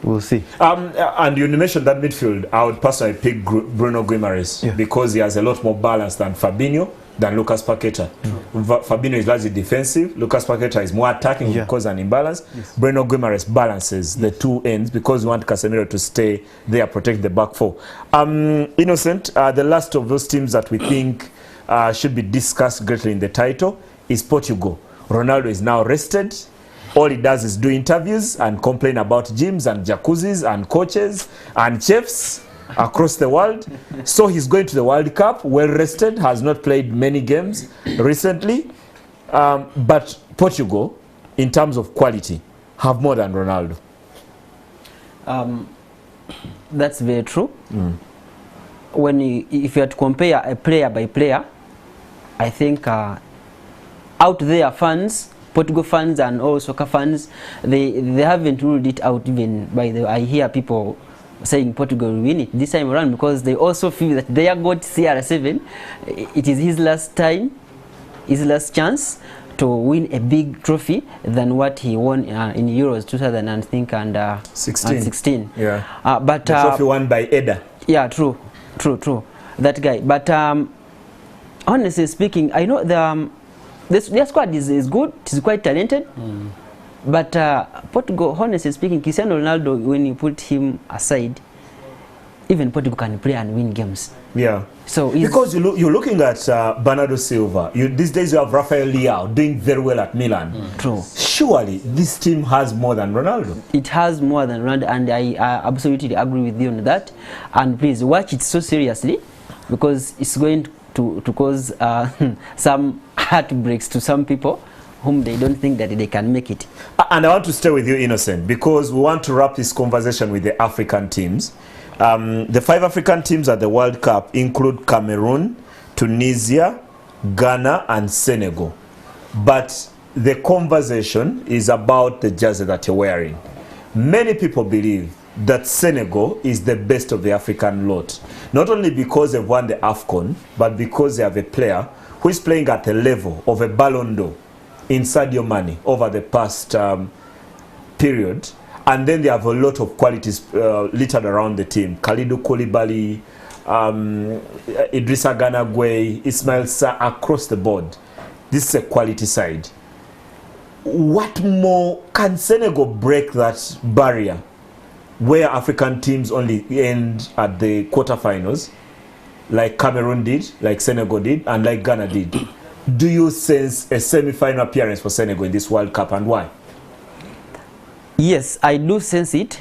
We'll see. And you mentioned that midfield. I would personally pick Bruno Guimaraes because he has a lot more balance than Fabinho, than Lucas Paqueta. Fabinho is largely defensive. Lucas Paqueta is more attacking because an imbalance. Bruno Guimaraes balances the two ends because we want Casemiro to stay there, protect the back four. Innocent, the last of those teams that we think should be discussed greatly in the title is Portugal. Ronaldo is now rested. All he does is do interviews and complain about gyms and jacuzzis and coaches and chefs across the world. So he's going to the World Cup, well rested, has not played many games recently. But Portugal, in terms of quality, have more than Ronaldo. That's very true. If you had to compare a player by player, I think out there fans, Portugal fans and all soccer fans, they haven't ruled it out. Even by the I hear people saying Portugal will win it this time around because they also feel that they have got CR7. It is his last time, his last chance to win a big trophy than what he won in Euros 2016. Yeah. But the trophy won by Eder. Yeah, true. That guy. But honestly speaking, I know their squad is good. It's quite talented. But Portugal, honestly speaking, Cristiano Ronaldo, when you put him aside, even Portugal can play and win games. Yeah. So because you're looking at Bernardo Silva. These days you have Rafael Leao doing very well at Milan. True. Surely this team has more than Ronaldo. It has more than Ronaldo, and I absolutely agree with you on that. And please watch it so seriously, because it's going to cause some heartbreaks to some people whom they don't think that they can make it. And I want to stay with you, Innocent, because we want to wrap this conversation with the African teams. The 5 African teams at the World Cup include Cameroon, Tunisia, Ghana, and Senegal. But the conversation is about the jersey that you're wearing. Many people believe that Senegal is the best of the African lot. Not only because they've won the AFCON, but because they have a player who is playing at the level of a Ballon d'Or in Sadio Mane over the past period. And then they have a lot of qualities littered around the team. Kalidou Koulibaly, Idrissa Gana Gueye, Ismail Sarr, across the board. This is a quality side. What more can Senegal break that barrier where African teams only end at the quarterfinals, like Cameroon did, like Senegal did, and like Ghana did. Do you sense a semi-final appearance for Senegal in this World Cup, and why? Yes, I do sense it.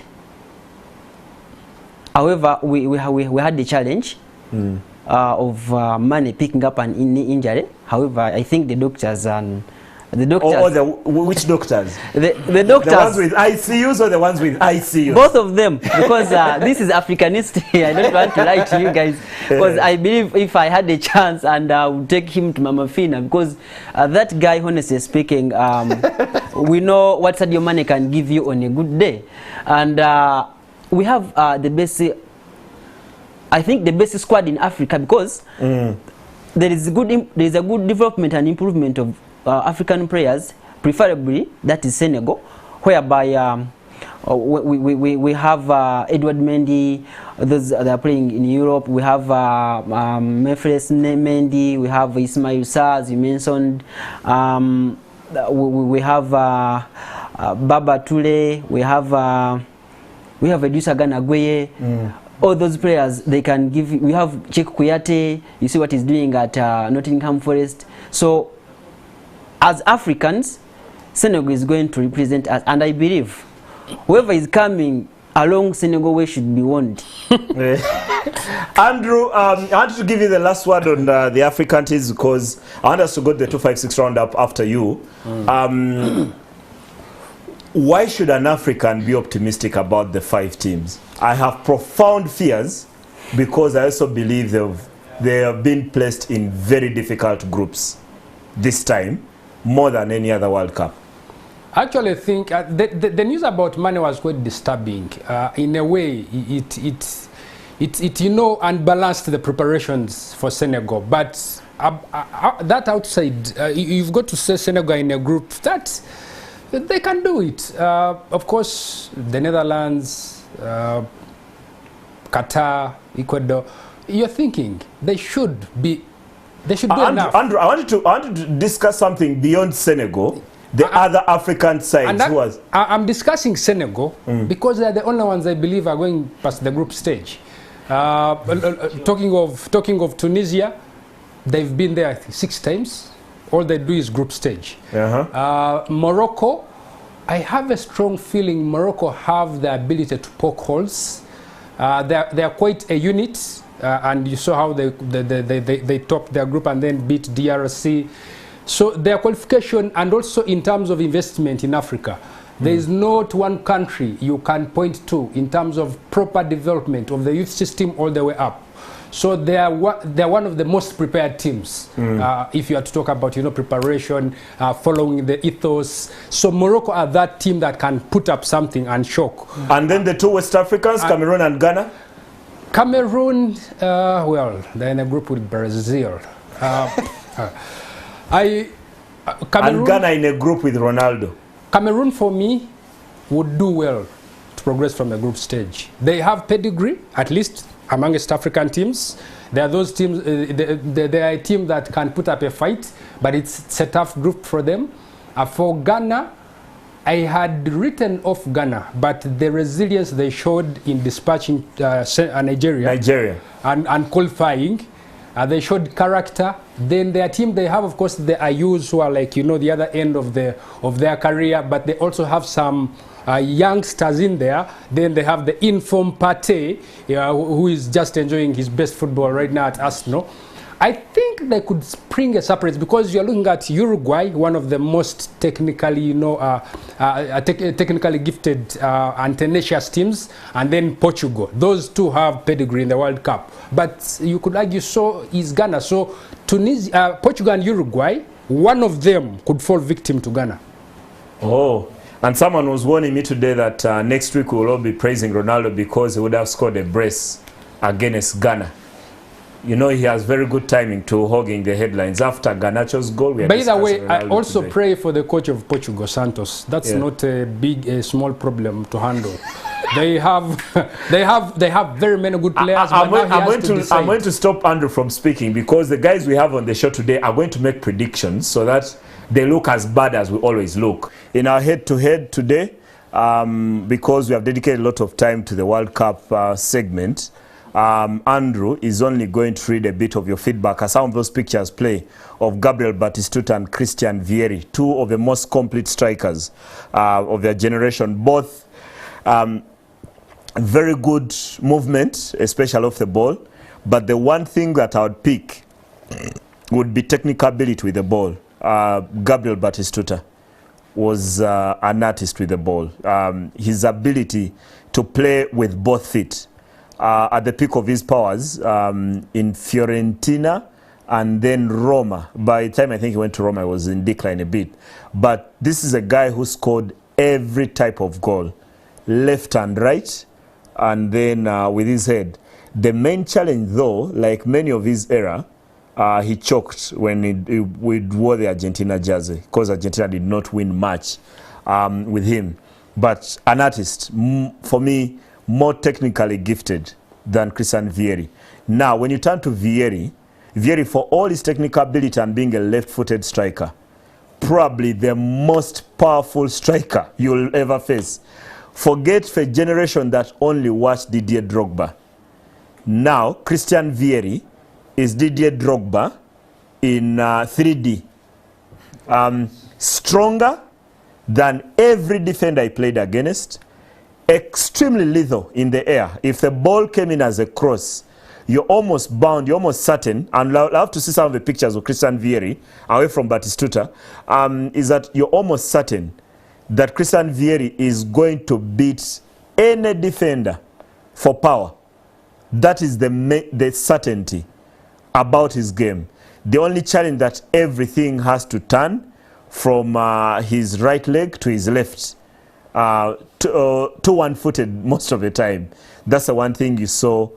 However, we had the challenge of Mane picking up an injury. However, I think the doctors and the doctors. Which doctors? The doctors. The ones with ICUs or the ones with ICUs? Both of them, because this is African history. I don't want to lie to you guys, because I believe if I had a chance and I would take him to Mama Fina, because that guy, honestly speaking, we know what Sadio Mane can give you on a good day, and we have the best. I think the best squad in Africa, because there is a good development and improvement of African players, preferably that is Senegal, whereby we have Edouard Mendy, those that are playing in Europe. We have Memphis Mendy, we have Ismail Sarr, as you mentioned. We have Baba Toure, we have Idrissa Gana Gueye. All those players, they can give. We have Cheick Kouyaté. You see what he's doing at Nottingham Forest. So, as Africans, Senegal is going to represent us, and I believe whoever is coming along Senegal way should be warned. Andrew, I wanted to give you the last word on the African teams, because I want us to go to the 256 roundup after you. Why should an African be optimistic about the 5 teams? I have profound fears, because I also believe they have been placed in very difficult groups this time, more than any other World Cup. Actually, I think the news about Mane was quite disturbing. In a way, it unbalanced the preparations for Senegal. But that outside, you've got to say Senegal in a group that they can do it. Of course, the Netherlands, Qatar, Ecuador. You're thinking they should do enough. Andrew, I wanted to discuss something beyond Senegal. The other African sides. I'm discussing Senegal because they're the only ones I believe are going past the group stage. Talking of Tunisia, they've been there I think 6 times. All they do is group stage. Morocco, I have a strong feeling Morocco have the ability to poke holes. They are quite a unit, and you saw how they topped their group and then beat DRC. So their qualification, and also in terms of investment in Africa, there is not one country you can point to in terms of proper development of the youth system all the way up. So they are one of the most prepared teams. If you are to talk about preparation, following the ethos. So Morocco are that team that can put up something and shock. And then the 2 West Africans, Cameroon and Ghana. Cameroon, well, they're in a group with Brazil. Cameroon, and Ghana in a group with Ronaldo. Cameroon, for me, would do well to progress from the group stage. They have pedigree, at least among East African teams. There are those teams, they are a team that can put up a fight, but it's a tough group for them. For Ghana, I had written off Ghana, but the resilience they showed in dispatching Nigeria. And qualifying, they showed character. Then their team, they have, of course, the Ayus, who are like, the other end of their career, but they also have some youngsters in there. Then they have the informed Partey, who is just enjoying his best football right now at Arsenal. I think they could spring a surprise, because you're looking at Uruguay, one of the most technically, technically gifted and tenacious teams, and then Portugal. Those two have pedigree in the World Cup. But you could argue so is Ghana. So Tunisia, Portugal and Uruguay, one of them could fall victim to Ghana. Oh. And someone was warning me today that next week we will all be praising Ronaldo because he would have scored a brace against Ghana. He has very good timing to hogging the headlines after Garnacho's goal. By the way, I also pray for the coach of Portugal, Santos. That's not a small problem to handle. They have very many good players. I'm going to stop Andrew from speaking, because the guys we have on the show today are going to make predictions so that they look as bad as we always look. In our head-to-head today, because we have dedicated a lot of time to the World Cup segment, Andrew is only going to read a bit of your feedback as some of those pictures play of Gabriel Batistuta and Christian Vieri, two of the most complete strikers of their generation. Both very good movement, especially off the ball. But the one thing that I would pick would be technical ability with the ball. Gabriel Batistuta was an artist with the ball. His ability to play with both feet at the peak of his powers in Fiorentina and then Roma. By the time I think he went to Roma, he was in decline a bit. But this is a guy who scored every type of goal, left and right, and then with his head. The main challenge, though, like many of his era, he choked when he wore the Argentina jersey because Argentina did not win much with him. But an artist, for me, more technically gifted than Christian Vieri. Now, when you turn to Vieri, for all his technical ability and being a left-footed striker, probably the most powerful striker you'll ever face. Forget for a generation that only watched Didier Drogba. Now, Christian Vieri is Didier Drogba in 3D. Stronger than every defender he played against. Extremely lethal in the air. If the ball came in as a cross, you're almost bound, you're almost certain, and I'll have to see some of the pictures of Christian Vieri away from Batistuta, is that you're almost certain that Christian Vieri is going to beat any defender for power. That is the certainty about his game. The only challenge that everything has to turn from his right leg to his left, to one-footed most of the time. That's the one thing you saw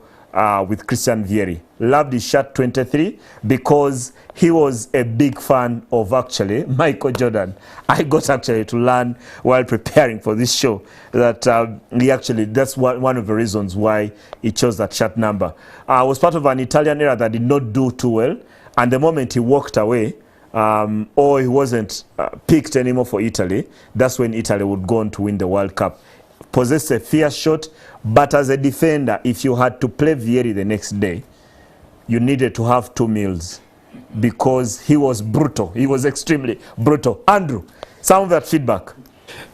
with Christian Vieri. Loved his shot 23 because he was a big fan of actually Michael Jordan. I got actually to learn while preparing for this show that that's one of the reasons why he chose that shot number. Was part of an Italian era that did not do too well, and the moment he walked away, or he wasn't picked anymore for Italy, that's when Italy would go on to win the World Cup. Possessed a fierce shot, but as a defender, if you had to play Vieri the next day, you needed to have 2 meals because he was brutal. He was extremely brutal. Andrew, some of that feedback.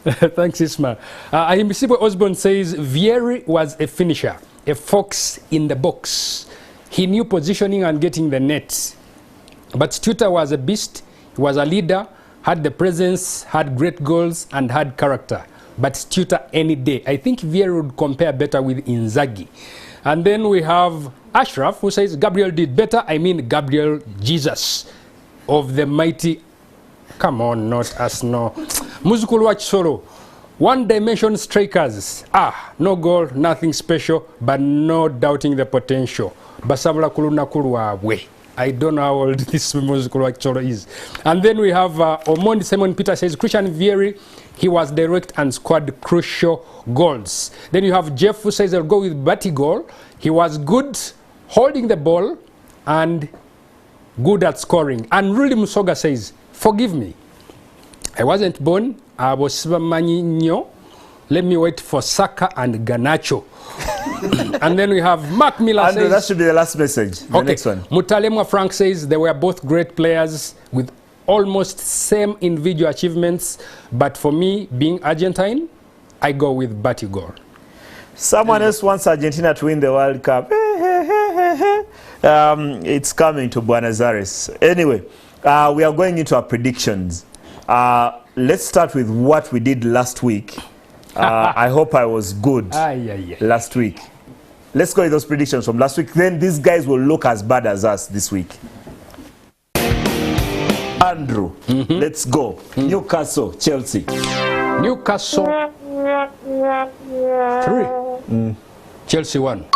Thanks, Isma. Ahimisibo Osborne says Vieri was a finisher, a fox in the box. He knew positioning and getting the net. But Stuta was a beast. He was a leader, had the presence, had great goals, and had character. But Stuta any day. I think Vieri would compare better with Inzaghi. And then we have Ashraf, who says Gabriel did better. I mean Gabriel Jesus of the mighty. Come on, not us, no. Muzukulu wa Chisoro. One-dimension strikers. No goal, nothing special, but no doubting the potential. Basabula kuluna kuluwawe. I don't know how old this Muzukulu wa Chisoro is. And then we have Omondi Simon Peter says Christian Vieri, he was direct and scored crucial goals. Then you have Jeff who says I'll go with Batigol. He was good holding the ball and good at scoring. And Ruli Musoga says, forgive me. I wasn't born. I was Sibamanyo. Let me wait for Saka and Garnacho. And then we have Mark Miller Andrew, says... that should be the last message. The next one. Mutalemwa Frank says they were both great players with almost same individual achievements. But for me, being Argentine, I go with Batigol. Someone else wants Argentina to win the World Cup. It's coming to Buenos Aires. Anyway, we are going into our predictions. Let's start with what we did last week. I hope I was good last week. Let's go with those predictions from last week. Then these guys will look as bad as us this week. Andrew, let's go. Newcastle, Chelsea. Newcastle 3. Chelsea 1.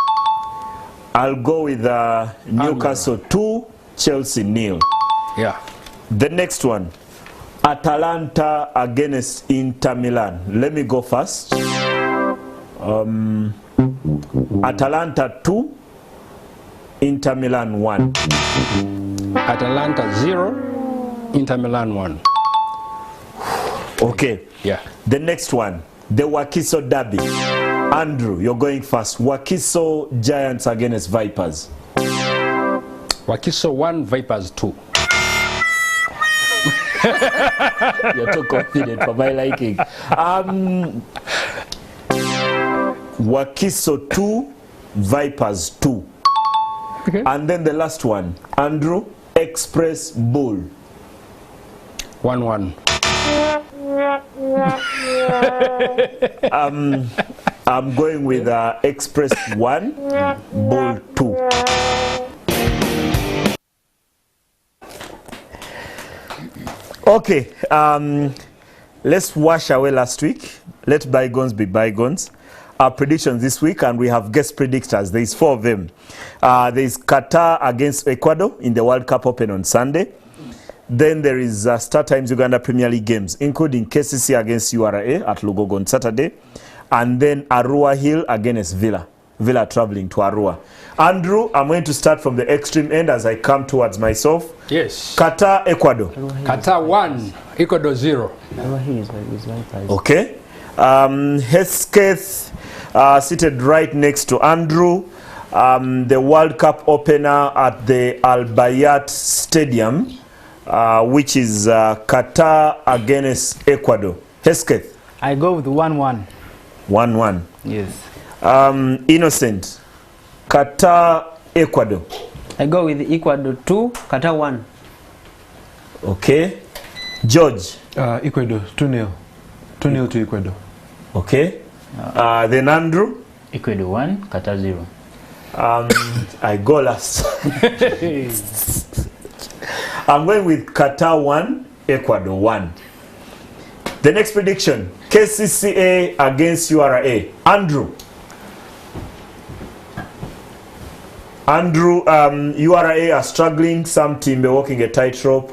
I'll go with Newcastle 2, Chelsea 0. Yeah. The next one, Atalanta against Inter Milan. Let me go first. Atalanta 2, Inter Milan 1. Atalanta 0, Inter Milan 1. Okay. Yeah. The next one, The Wakiso Derby. Andrew, you're going first. Wakiso Giants against Vipers. Wakiso 1, Vipers 2. You're too confident for my liking. Wakiso 2, Vipers 2. Okay. And then the last one, Andrew, Express Bull. 1-1. I'm going with Express 1, Bull 2. Okay, let's wash away last week. Let bygones be bygones. Our predictions this week, and we have guest predictors. There's 4 of them. There's Qatar against Ecuador in the World Cup Open on Sunday. Then there is Star Times Uganda Premier League games, including KCC against URA at Lugogo on Saturday. And then Arua Hill against Villa. Villa traveling to Arua. Andrew, I'm going to start from the extreme end as I come towards myself. Yes. Qatar, Ecuador. Qatar 1, Ecuador 0. Okay. Hesketh seated right next to Andrew. The World Cup opener at the Al Bayat Stadium, which is Qatar against Ecuador. Hesketh. I go with 1-1. 1-1. Yes. Innocent. Qatar, Ecuador. I go with Ecuador 2, Qatar 1. Okay. George. Ecuador 2-0. 2-0 to Ecuador. Okay. Then Andrew. Ecuador 1, Qatar 0. I go last. I'm going with Qatar 1, Ecuador 1. The next prediction, KCCA against URA. Andrew. URA are struggling. Some team are walking a tightrope.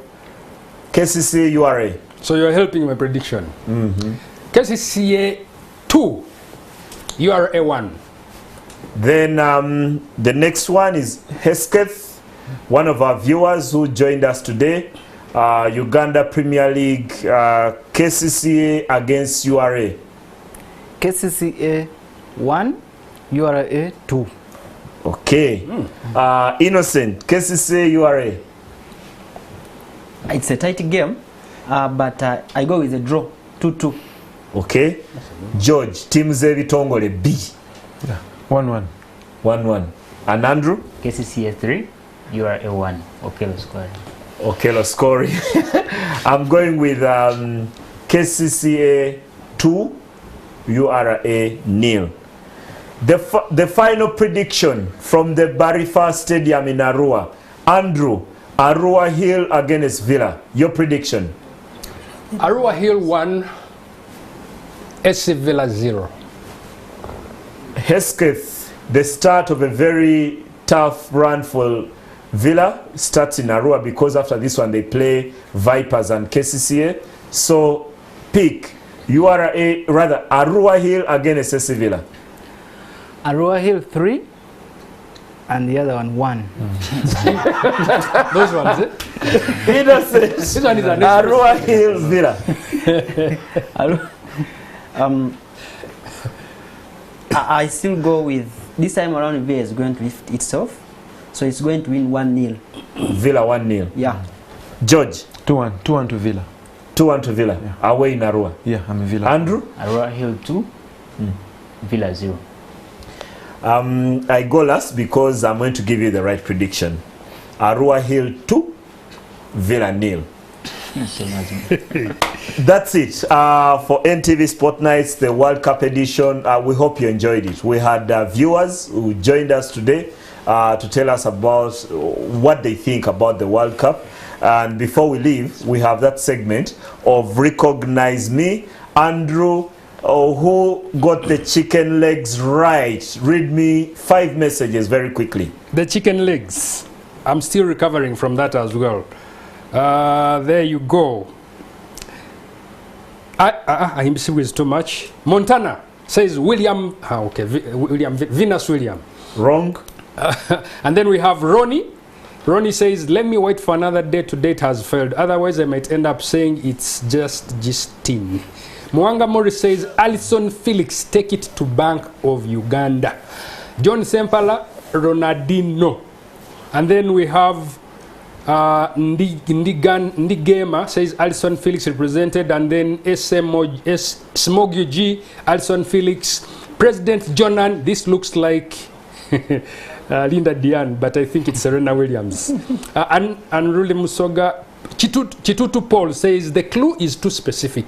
KCCA, URA. So you're helping my prediction. KCCA 2, URA 1. Then the next one is Hesketh, one of our viewers who joined us today. Uganda Premier League, KCCA against URA. KCCA 1, URA 2. Okay. Innocent, KCCA, URA. It's a tight game, but I go with a draw, 2-2. Okay. George, Team Zevi Tongole B. Yeah. 1-1. 1-1. And Andrew? KCCA 3, URA 1. Okelo scoring. Okelo scoring. I'm going with KCCA 2, URA 0. The final prediction from the Barifa Stadium in Arua. Andrew, Arua Hill against Villa. Your prediction? Arua Hill 1, SC Villa 0. Hesketh, the start of a very tough run for Villa starts in Arua, because after this one they play Vipers and KCCA. So pick Arua Hill against SC Villa. Arua Hill 3 and the other one 1. Those ones, eh? Innocent. This one is an Arua Hill Villa. I still go with, this time around Villa is going to lift itself, so it's going to win 1-0. Villa 1-0. Yeah. George. 2-1. 2-1 to Villa. 2-1 to Villa. Yeah. Away in Arua. Yeah, I'm a Villa. Andrew. Arua Hill 2, Villa 0. I go last because I'm going to give you the right prediction. Arua Hill 2, Villa 0. That's it for NTV Sport Nights, the World Cup edition. We hope you enjoyed it. We had viewers who joined us today to tell us about what they think about the World Cup. And before we leave, we have that segment of Recognize Me. Andrew, who got the chicken legs right? Read me 5 messages very quickly. The chicken legs. I'm still recovering from that as well. There you go. I'm still with too much. Montana says William. Venus William. Wrong. And then we have Ronnie. Ronnie says, let me wait for another day. To date has failed. Otherwise, I might end up saying it's just Justine. Mwanga Morris says, Alison Felix, take it to Bank of Uganda. John Sempala, Ronaldinho. And then we have Ndigema says Alison Felix represented, and then Smogyu G, Alison Felix. President Jonan, this looks like Linda Diane, but I think it's Serena Williams. And Ruli Musoga, Chitutu Paul says the clue is too specific.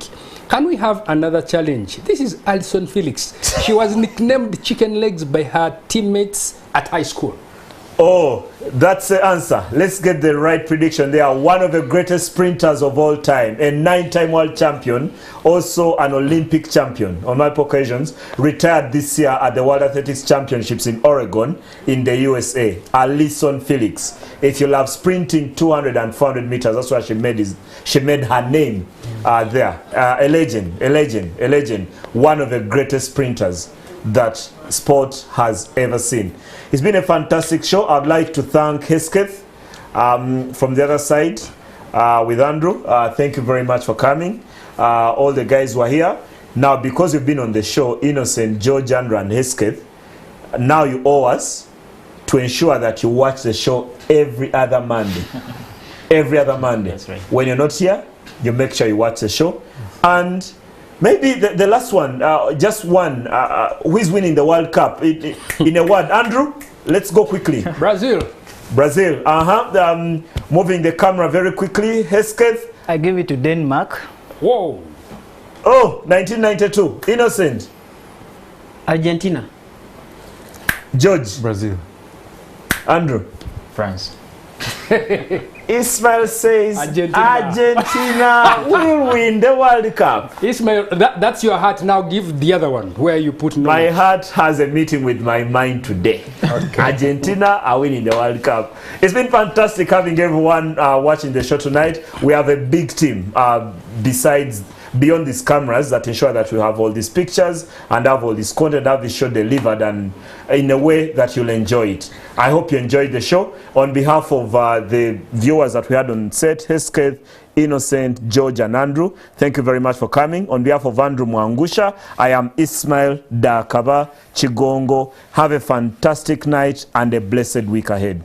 Can we have another challenge? This is Alison Felix. She was nicknamed Chicken Legs by her teammates at high school. Oh, that's the answer. Let's get the right prediction. They are one of the greatest sprinters of all time, a 9-time world champion, also an Olympic champion on multiple occasions, retired this year at the World Athletics Championships in Oregon in the USA. Alison Felix. If you love sprinting 200 and 400 meters, that's why she made her name there. A legend. One of the greatest sprinters that sport has ever seen. It's been a fantastic show. I'd like to thank Hesketh from the other side with Andrew. Thank you very much for coming. All the guys who are here. Now, because you've been on the show, Innocent, George, Andrew, and Hesketh, now you owe us to ensure that you watch the show every other Monday. Every other Monday. That's right. When you're not here, you make sure you watch the show. And maybe the last one, just one, who is winning the World Cup? In a word, Andrew, let's go quickly. Brazil. Moving the camera very quickly. Hesketh. I give it to Denmark. Whoa. Oh, 1992. Innocent. Argentina. George. Brazil. Andrew. France. Ismail says Argentina. Argentina will win the World Cup. Ismail, that's your heart. Now give the other one where you put no. My heart has a meeting with my mind today. Okay. Argentina are winning the World Cup. It's been fantastic having everyone watching the show tonight. We have a big team beyond these cameras that ensure that we have all these pictures and have all this content, have this show delivered and in a way that you'll enjoy it. I hope you enjoyed the show. On behalf of the viewers that we had on set, Hesketh, Innocent, George, and Andrew, thank you very much for coming. On behalf of Andrew Mwangusha, I am Ismail Dakaba Chigongo. Have a fantastic night and a blessed week ahead.